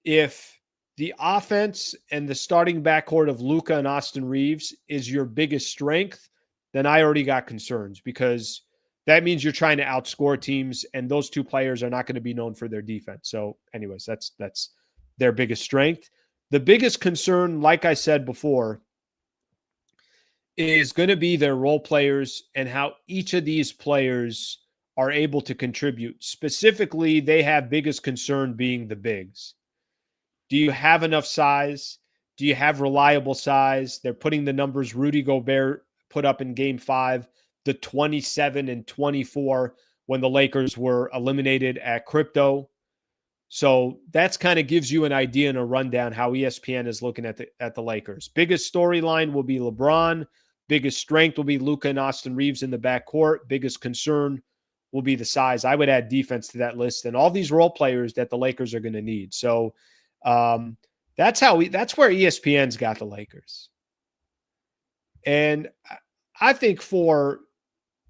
If the offense and the starting backcourt of Luka and Austin Reaves is your biggest strength, then I already got concerns because that means you're trying to outscore teams, and those two players are not going to be known for their defense. So anyways, that's their biggest strength. The biggest concern, like I said before, is going to be their role players and how each of these players are able to contribute. Specifically, they have biggest concern being the bigs. Do you have enough size? Do you have reliable size? They're putting the numbers Rudy Gobert put up in Game 5. the 27 and 24 when the Lakers were eliminated at crypto. So that's kind of gives you an idea and a rundown how ESPN is looking at the Lakers. Biggest storyline will be LeBron. Biggest strength will be Luka and Austin Reaves in the backcourt. Biggest concern will be the size. I would add defense to that list and all these role players that the Lakers are going to need. So that's where ESPN's got the Lakers. And I think for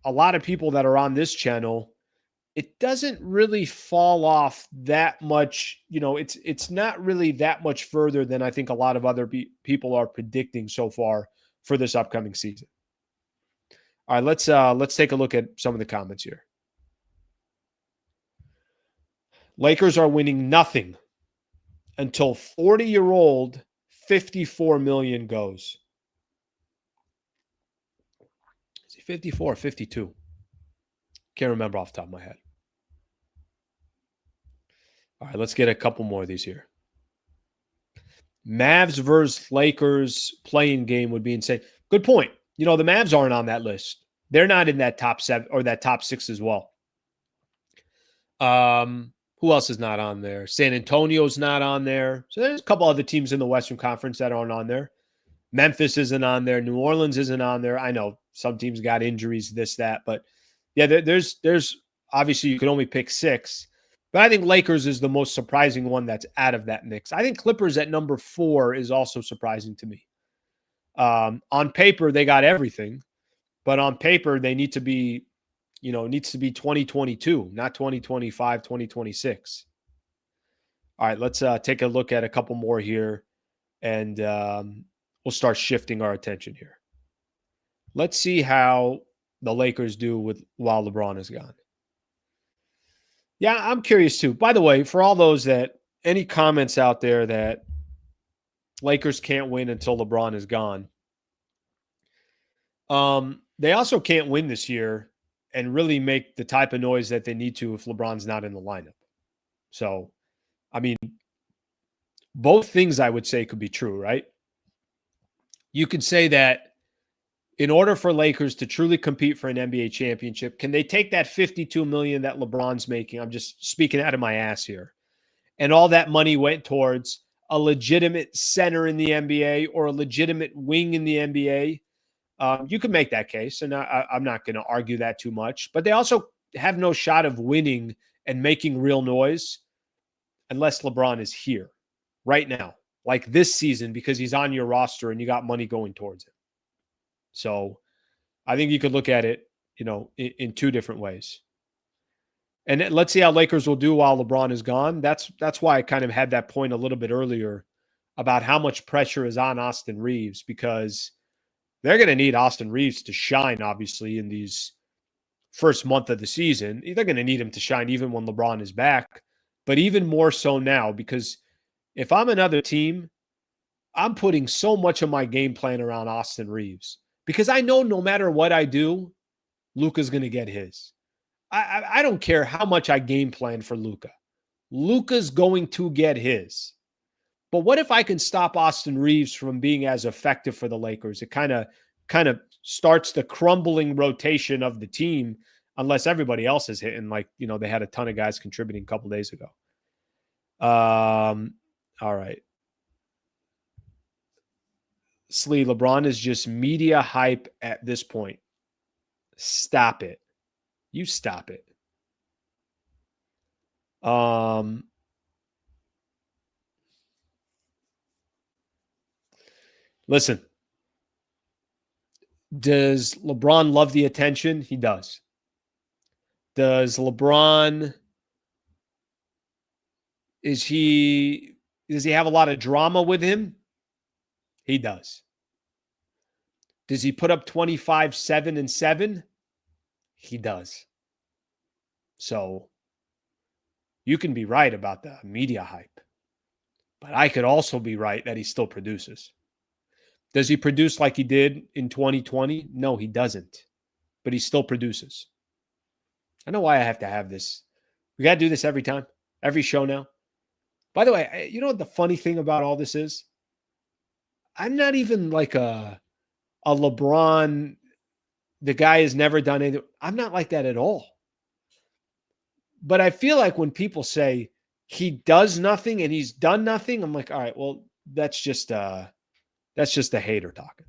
a lot of people that are on this channel, it doesn't really fall off that much. It's not really that much further than I think a lot of other people are predicting so far for this upcoming season. All right, let's take a look at some of the comments here. Lakers are winning nothing until 40-year-old 54 million goes. Is he 54 or 52? Can't remember off the top of my head. All right, let's get a couple more of these here. Mavs versus Lakers playing game would be insane. Good point. The Mavs aren't on that list. They're not in that top 7 or that top 6 as well. Who else is not on there? San Antonio's not on there. So there's a couple other teams in the Western Conference that aren't on there. Memphis isn't on there. New Orleans isn't on there. I know some teams got injuries, this, that. But, yeah, there's obviously you can only pick 6. But I think Lakers is the most surprising one that's out of that mix. I think Clippers at number 4 is also surprising to me. On paper, they got everything. But on paper, they need to be needs to be 2022, not 2025, 2026. All right, let's take a look at a couple more here, and we'll start shifting our attention here. Let's see how the Lakers do while LeBron is gone. Yeah, I'm curious too. By the way, for all those any comments out there that Lakers can't win until LeBron is gone, they also can't win this year and really make the type of noise that they need to if LeBron's not in the lineup. So, I mean, both things I would say could be true, right? You could say that in order for Lakers to truly compete for an NBA championship, can they take that $52 million that LeBron's making? I'm just speaking out of my ass here. And all that money went towards a legitimate center in the NBA or a legitimate wing in the NBA. You could make that case, and I'm not going to argue that too much. But they also have no shot of winning and making real noise unless LeBron is here right now, like this season, because he's on your roster and you got money going towards him. So I think you could look at it, in 2 different ways. And let's see how Lakers will do while LeBron is gone. That's why I kind of had that point a little bit earlier about how much pressure is on Austin Reaves, because they're going to need Austin Reaves to shine, obviously, in these first month of the season. They're going to need him to shine even when LeBron is back, but even more so now, because if I'm another team, I'm putting so much of my game plan around Austin Reaves, because I know no matter what I do, Luka's going to get his. I don't care how much I game plan for Luka. Luka's going to get his. But what if I can stop Austin Reaves from being as effective for the Lakers? It kind of starts the crumbling rotation of the team, unless everybody else is hitting. Like, they had a ton of guys contributing a couple days ago. All right. Slee, LeBron is just media hype at this point. Stop it. You stop it. Listen, does LeBron love the attention? He does. Does LeBron, does he have a lot of drama with him? He does. Does he put up 25, 7, and 7? He does. So you can be right about the media hype, but I could also be right that he still produces. Does he produce like he did in 2020? No, he doesn't, but he still produces. I know why I have to have this. We got to do this every time, every show now. By the way, you know what the funny thing about all this is? I'm not even like a LeBron the guy has never done anything. I'm not like that at all. But I feel like when people say he does nothing and he's done nothing, I'm like, all right, well, that's just a hater talking.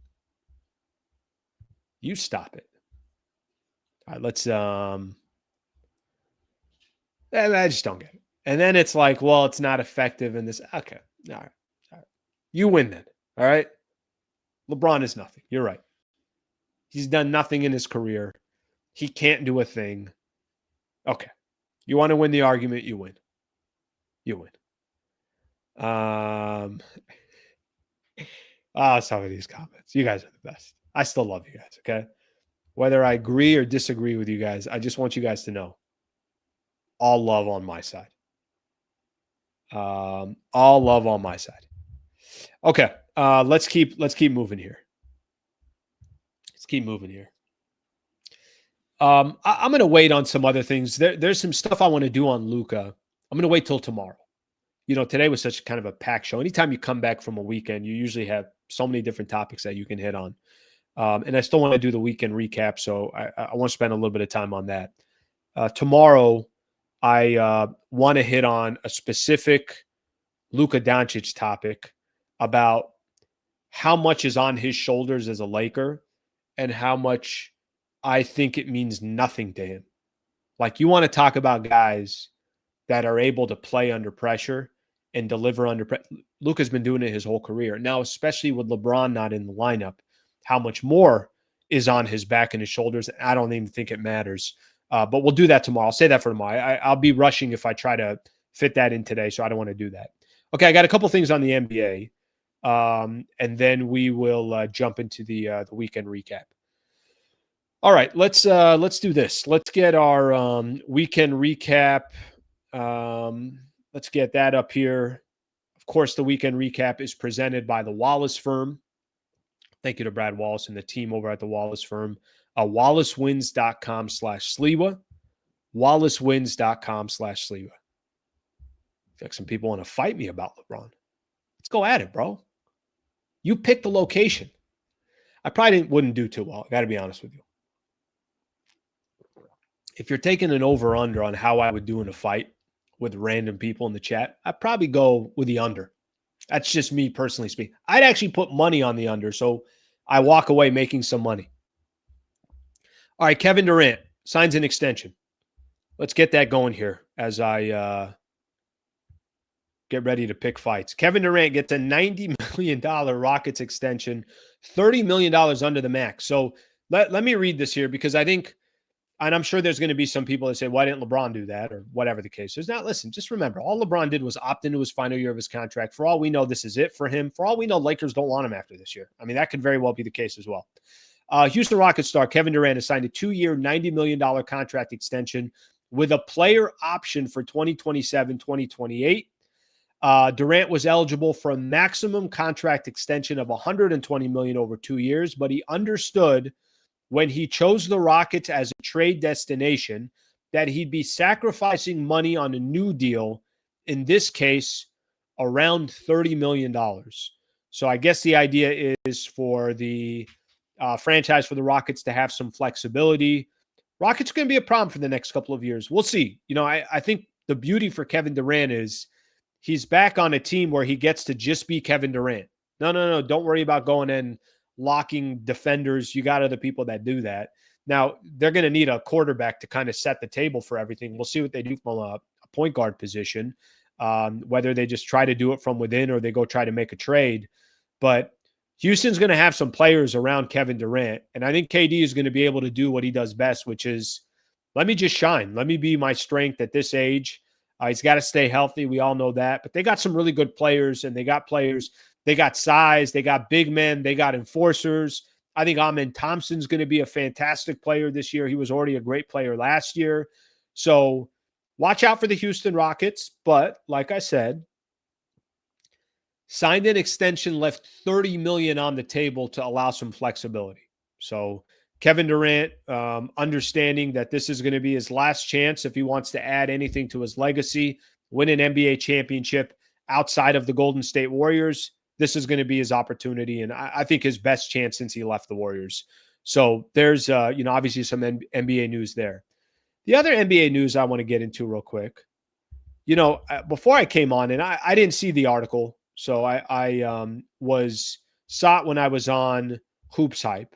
You stop it. All right, let's I just don't get it. And then it's like, well, it's not effective in this. Okay. All right. All right. You win then. All right. LeBron is nothing. You're right. He's done nothing in his career. He can't do a thing. Okay. You want to win the argument, you win. You win. Some of these comments. You guys are the best. I still love you guys, okay? Whether I agree or disagree with you guys, I just want you guys to know. All love on my side. All love on my side. Okay. Let's keep moving here. Let's keep moving here. I'm going to wait on some other things. There's some stuff I want to do on Luka. I'm going to wait till tomorrow. You know, today was such kind of a packed show. Anytime you come back from a weekend, you usually have so many different topics that you can hit on. And I still want to do the weekend recap, so I want to spend a little bit of time on that. Tomorrow, I want to hit on a specific Luka Doncic topic about how much is on his shoulders as a Laker and how much I think it means nothing to him. Like, you want to talk about guys that are able to play under pressure and deliver under pressure. Luka's been doing it his whole career. Now, especially with LeBron not in the lineup, how much more is on his back and his shoulders? I don't even think it matters. But we'll do that tomorrow. I'll say that for tomorrow. I'll be rushing if I try to fit that in today, so I don't want to do that. Okay, I got a couple things on the NBA, and then we will jump into the weekend recap. All right, let's do this. Let's get our weekend recap. Let's get that up here. Of course, the weekend recap is presented by the Wallace firm. Thank you to Brad Wallace and the team over at the Wallace firm. WallaceWins.com/Sliwa. WallaceWins.com/Sliwa. I feel like some people want to fight me about LeBron. Let's go at it, bro. You pick the location. I probably wouldn't do too well. I got to be honest with you. If you're taking an over-under on how I would do in a fight with random people in the chat, I'd probably go with the under. That's just me personally speaking. I'd actually put money on the under, so I walk away making some money. All right, Kevin Durant signs an extension. Let's get that going here as I get ready to pick fights. Kevin Durant gets a $90 million Rockets extension, $30 million under the max. So let me read this here because I think, and I'm sure there's going to be some people that say, why didn't LeBron do that or whatever the case is. Now, listen, just remember, all LeBron did was opt into his final year of his contract. For all we know, this is it for him. For all we know, Lakers don't want him after this year. I mean, that could very well be the case as well. Houston Rockets star Kevin Durant has signed a 2-year, $90 million contract extension with a player option for 2027, 2028. Durant was eligible for a maximum contract extension of $120 million over 2 years, but he understood when he chose the Rockets as a trade destination that he'd be sacrificing money on a new deal, in this case, around $30 million. So I guess the idea is for the franchise, for the Rockets to have some flexibility. Rockets are going to be a problem for the next couple of years. We'll see. You know, I think the beauty for Kevin Durant is he's back on a team where he gets to just be Kevin Durant. No. Don't worry about going in locking defenders. You got other people that do that. Now, they're going to need a quarterback to kind of set the table for everything. We'll see what they do from a point guard position, whether they just try to do it from within or they go try to make a trade. But Houston's going to have some players around Kevin Durant, and I think KD is going to be able to do what he does best, which is let me just shine. Let me be my strength at this age. He's got to stay healthy. We all know that. But they got some really good players, and they got players. They got size. They got big men. They got enforcers. I think Amen Thompson's going to be a fantastic player this year. He was already a great player last year. So watch out for the Houston Rockets. But like I said, signed an extension, left $30 million on the table to allow some flexibility. So Kevin Durant, understanding that this is going to be his last chance if he wants to add anything to his legacy, win an NBA championship outside of the Golden State Warriors, this is going to be his opportunity, and I think his best chance since he left the Warriors. So there's, obviously some NBA news there. The other NBA news I want to get into real quick, before I came on, and I didn't see the article, so I saw it when I was on Hoops Hype.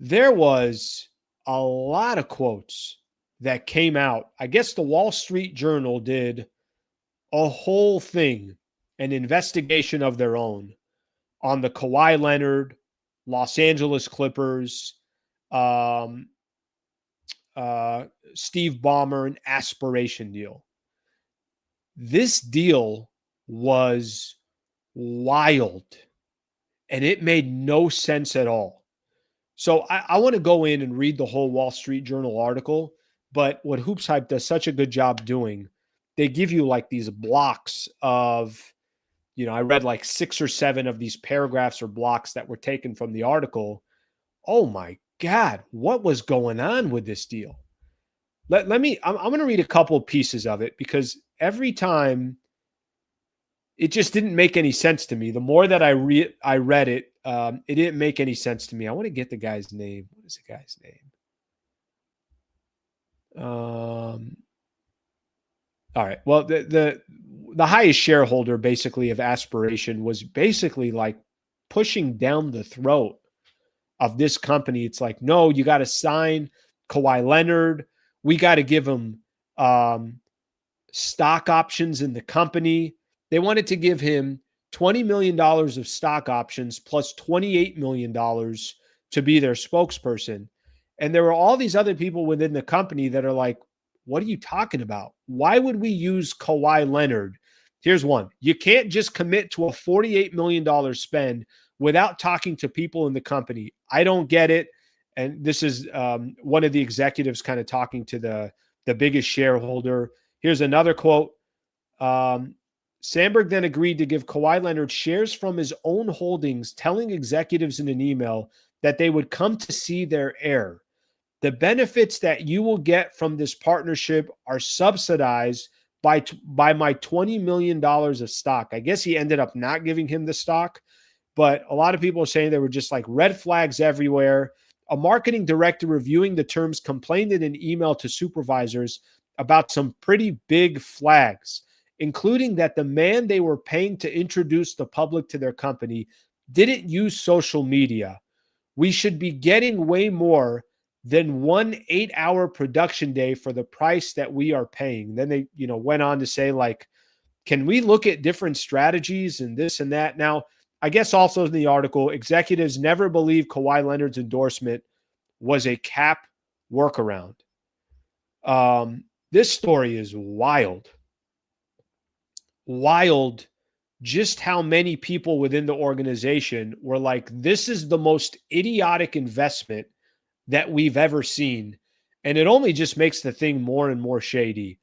There was a lot of quotes that came out. I guess the Wall Street Journal did a whole thing, an investigation of their own on the Kawhi Leonard, Los Angeles Clippers, Steve Ballmer, and Aspiration deal. This deal was wild, and it made no sense at all. So I want to go in and read the whole Wall Street Journal article, but what Hoops Hype does such a good job doing, they give you like these blocks of, I read like 6 or 7 of these paragraphs or blocks that were taken from the article. Oh my God, what was going on with this deal? I'm going to read a couple of pieces of it because every time it just didn't make any sense to me. The more that I read it, it didn't make any sense to me. I want to get the guy's name. What is the guy's name? All right. Well, the highest shareholder basically of Aspiration was basically like pushing down the throat of this company. It's like, no, you got to sign Kawhi Leonard. We got to give him stock options in the company. They wanted to give him $20 million of stock options plus $28 million to be their spokesperson. And there were all these other people within the company that are like, what are you talking about? Why would we use Kawhi Leonard? Here's one. You can't just commit to a $48 million spend without talking to people in the company. I don't get it. And this is one of the executives kind of talking to the biggest shareholder. Here's another quote. Sandberg then agreed to give Kawhi Leonard shares from his own holdings, telling executives in an email that they would come to see their heir. The benefits that you will get from this partnership are subsidized by my $20 million of stock. I guess he ended up not giving him the stock, but a lot of people are saying there were just like red flags everywhere. A marketing director reviewing the terms complained in an email to supervisors about some pretty big flags, including that the man they were paying to introduce the public to their company didn't use social media. We should be getting way more than 1 8-hour production day for the price that we are paying. Then they, went on to say, like, can we look at different strategies and this and that? Now, I guess also in the article, executives never believed Kawhi Leonard's endorsement was a cap workaround. This story is wild. Wild just how many people within the organization were like, this is the most idiotic investment that we've ever seen. And it only just makes the thing more and more shady.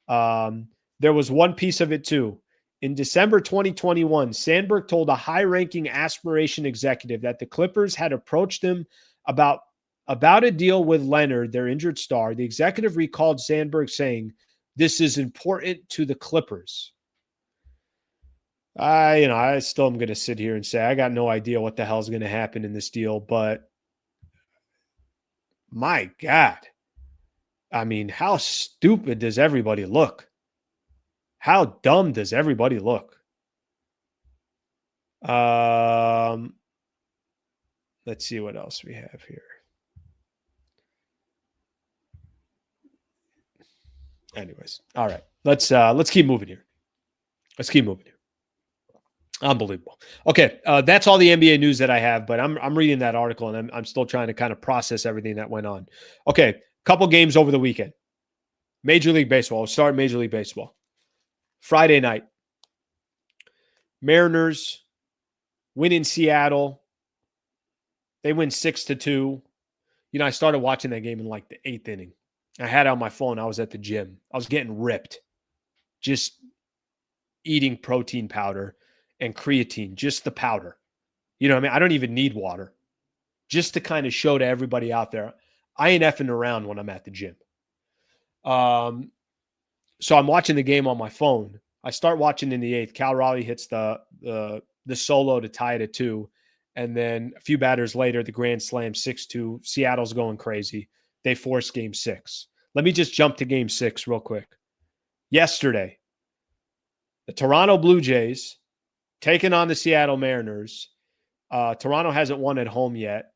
There was one piece of it too. In December 2021, Sandberg told a high-ranking Aspiration executive that the Clippers had approached him about a deal with Leonard, their injured star. The executive recalled Sandberg saying, "This is important to the Clippers." I still am going to sit here and say I got no idea what the hell is going to happen in this deal, but my God, I mean, how stupid does everybody look? How dumb does everybody look? Let's see what else we have here. Anyways, all right. Let's keep moving here. Unbelievable. Okay, that's all the NBA news that I have, but I'm reading that article and I'm still trying to kind of process everything that went on. Okay, couple games over the weekend. Major League Baseball. We'll start Major League Baseball. Friday night. Mariners win in Seattle. They win 6-2. I started watching that game in like the 8th inning. I had it on my phone. I was at the gym. I was getting ripped. Just eating protein powder and creatine, just the powder. I don't even need water. Just to kind of show to everybody out there, I ain't effing around when I'm at the gym. So I'm watching the game on my phone. I start watching in the 8th. Cal Raleigh hits the solo to tie it at 2. And then a few batters later, the grand slam 6-2. Seattle's going crazy. They force game 6. Let me just jump to game 6 real quick. Yesterday, the Toronto Blue Jays taking on the Seattle Mariners. Toronto hasn't won at home yet.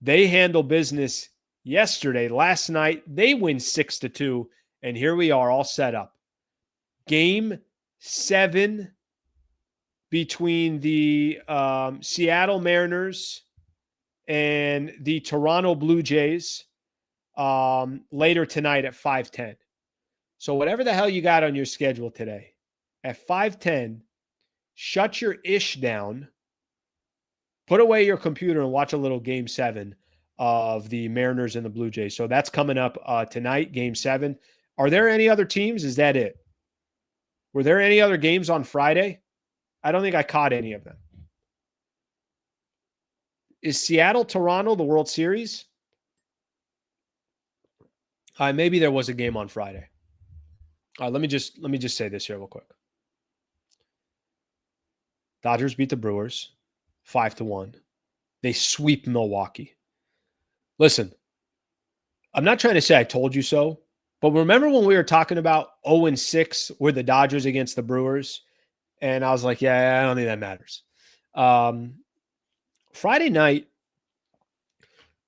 They handle business yesterday. Last night, they win 6-2. And here we are all set up. Game 7 between the Seattle Mariners and the Toronto Blue Jays later tonight at 5:10. So whatever the hell you got on your schedule today, at 5:10, shut your ish down, put away your computer and watch a little Game 7 of the Mariners and the Blue Jays. So that's coming up tonight, Game 7. Are there any other teams? Is that it? Were there any other games on Friday? I don't think I caught any of them. Is Seattle-Toronto the World Series? Maybe there was a game on Friday. Let me just say this here real quick. Dodgers beat the Brewers 5-1. They sweep Milwaukee. Listen, I'm not trying to say I told you so, but remember when we were talking about 0-6 were the Dodgers against the Brewers? And I was like, yeah, I don't think that matters. Friday night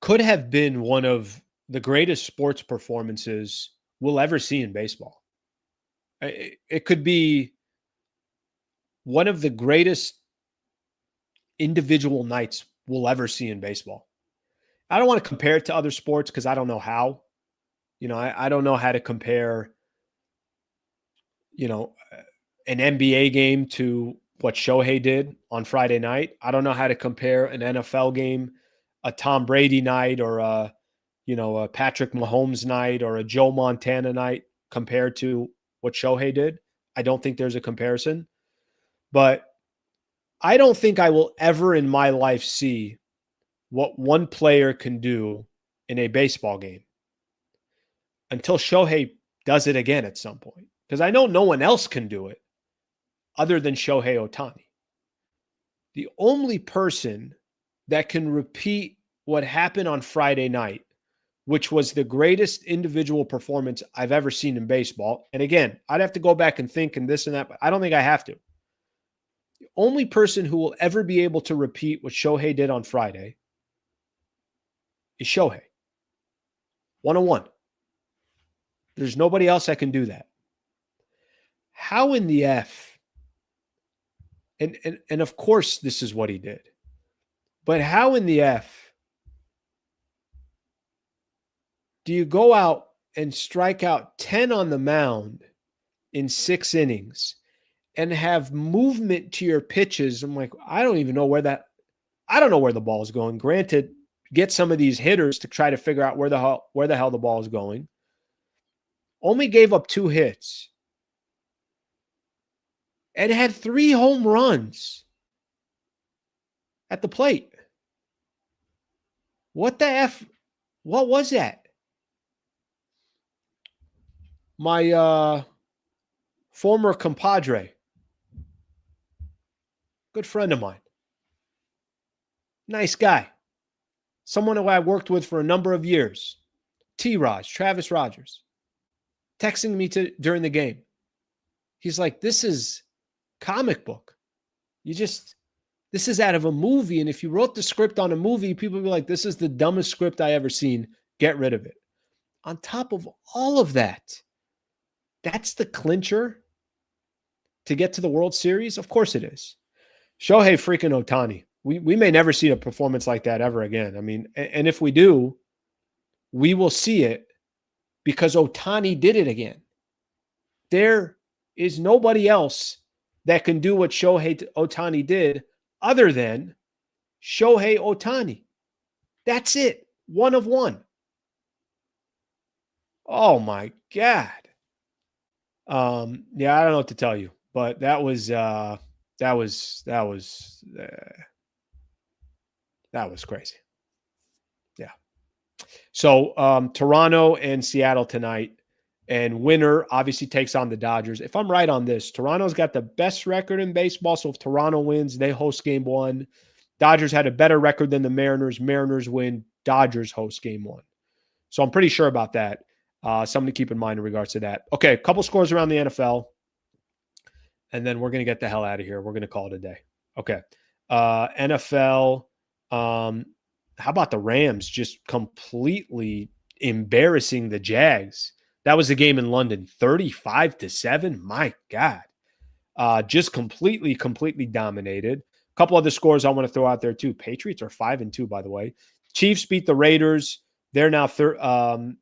could have been one of the greatest sports performances we'll ever see in baseball. It could be one of the greatest individual nights we'll ever see in baseball. I don't want to compare it to other sports because I don't know how. I don't know how to compare, an NBA game to what Shohei did on Friday night. I don't know how to compare an NFL game, a Tom Brady night, or a Patrick Mahomes night, or a Joe Montana night compared to what Shohei did. I don't think there's a comparison. But I don't think I will ever in my life see what one player can do in a baseball game until Shohei does it again at some point. Because I know no one else can do it other than Shohei Ohtani. The only person that can repeat what happened on Friday night, which was the greatest individual performance I've ever seen in baseball. And again, I'd have to go back and think and this and that, but I don't think I have to. The only person who will ever be able to repeat what Shohei did on Friday is Shohei. 101. There's nobody else that can do that. How in the F? And of course, this is what he did. But how in the F do you go out and strike out 10 on the mound in 6 innings and have movement to your pitches? I'm like, I don't know where the ball is going. Granted, get some of these hitters to try to figure out where the hell the ball is going. Only gave up 2 hits. And had 3 home runs at the plate. What the F? What was that? My former compadre, good friend of mine, nice guy, someone who I worked with for a number of years, Travis Rogers, texting me during the game. He's like, this is comic book. This is out of a movie. And if you wrote the script on a movie, people would be like, this is the dumbest script I ever seen. Get rid of it. On top of all of that, that's the clincher to get to the World Series? Of course it is. Shohei freaking Ohtani. We may never see a performance like that ever again. I mean, and if we do, we will see it because Ohtani did it again. There is nobody else that can do what Shohei Ohtani did other than Shohei Ohtani. That's it. 1 of 1. Oh my God. Yeah, I don't know what to tell you, but that was crazy. Yeah. So, Toronto and Seattle tonight. And winner obviously takes on the Dodgers. If I'm right on this, Toronto's got the best record in baseball. So if Toronto wins, they host game 1. Dodgers had a better record than the Mariners. Mariners win. Dodgers host game 1. So I'm pretty sure about that. Something to keep in mind in regards to that. Okay, a couple scores around the NFL. And then we're going to get the hell out of here. We're going to call it a day. Okay. NFL. How about the Rams just completely embarrassing the Jags? That was a game in London, 35-7. My God. Just completely dominated. A couple other scores I want to throw out there too. Patriots are 5-2, by the way. Chiefs beat the Raiders. They're now 4-3.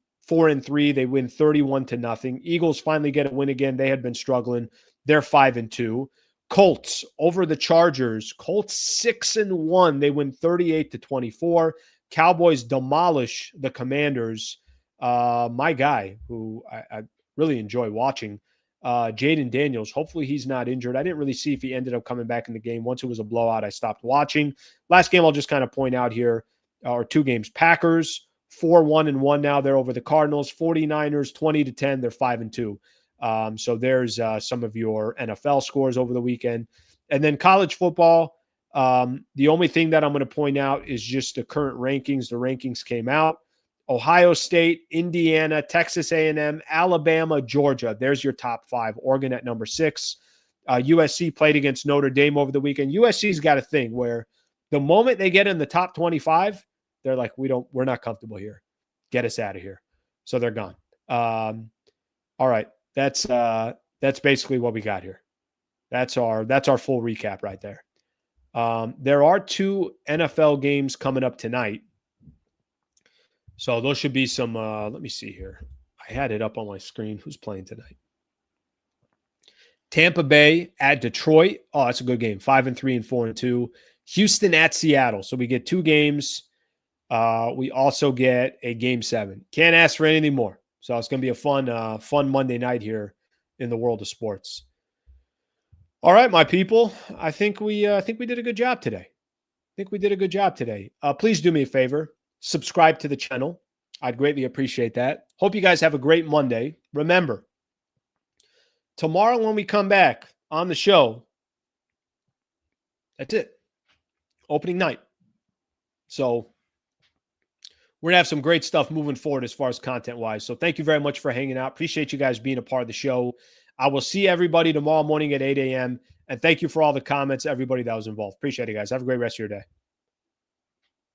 They win 31-0. Eagles finally get a win again. They had been struggling. They're 5-2. Colts over the Chargers. Colts 6-1. They win 38-24. Cowboys demolish the Commanders. My guy, who I really enjoy watching, Jaden Daniels. Hopefully he's not injured. I didn't really see if he ended up coming back in the game. Once it was a blowout, I stopped watching. Last game I'll just kind of point out here are 2 games. Packers 4-1-1 now. They're over the Cardinals. 49ers 20-10. They're 5-2. So there's some of your NFL scores over the weekend. And then college football, the only thing that I'm going to point out is just the current rankings. The rankings came out. Ohio State, Indiana, Texas A&M, Alabama, Georgia. There's your top 5. Oregon at number 6. USC played against Notre Dame over the weekend. USC's got a thing where the moment they get in the top 25, they're like, we're not comfortable here. Get us out of here. So they're gone. All right. That's basically what we got here. That's our full recap right there. There are 2 NFL games coming up tonight. So those should be some, let me see here. I had it up on my screen. Who's playing tonight? Tampa Bay at Detroit. Oh, that's a good game. 5-3 and 4-2. Houston at Seattle. So we get 2 games. We also get a game 7. Can't ask for anything more. So it's going to be a fun Monday night here in the world of sports. All right, my people. I think we did a good job today. Please do me a favor. Subscribe to the channel. I'd greatly appreciate that. Hope you guys have a great Monday. Remember, tomorrow when we come back on the show, that's it. Opening night. So we're going to have some great stuff moving forward as far as content-wise. So thank you very much for hanging out. Appreciate you guys being a part of the show. I will see everybody tomorrow morning at 8 a.m. And thank you for all the comments, everybody that was involved. Appreciate it, guys. Have a great rest of your day.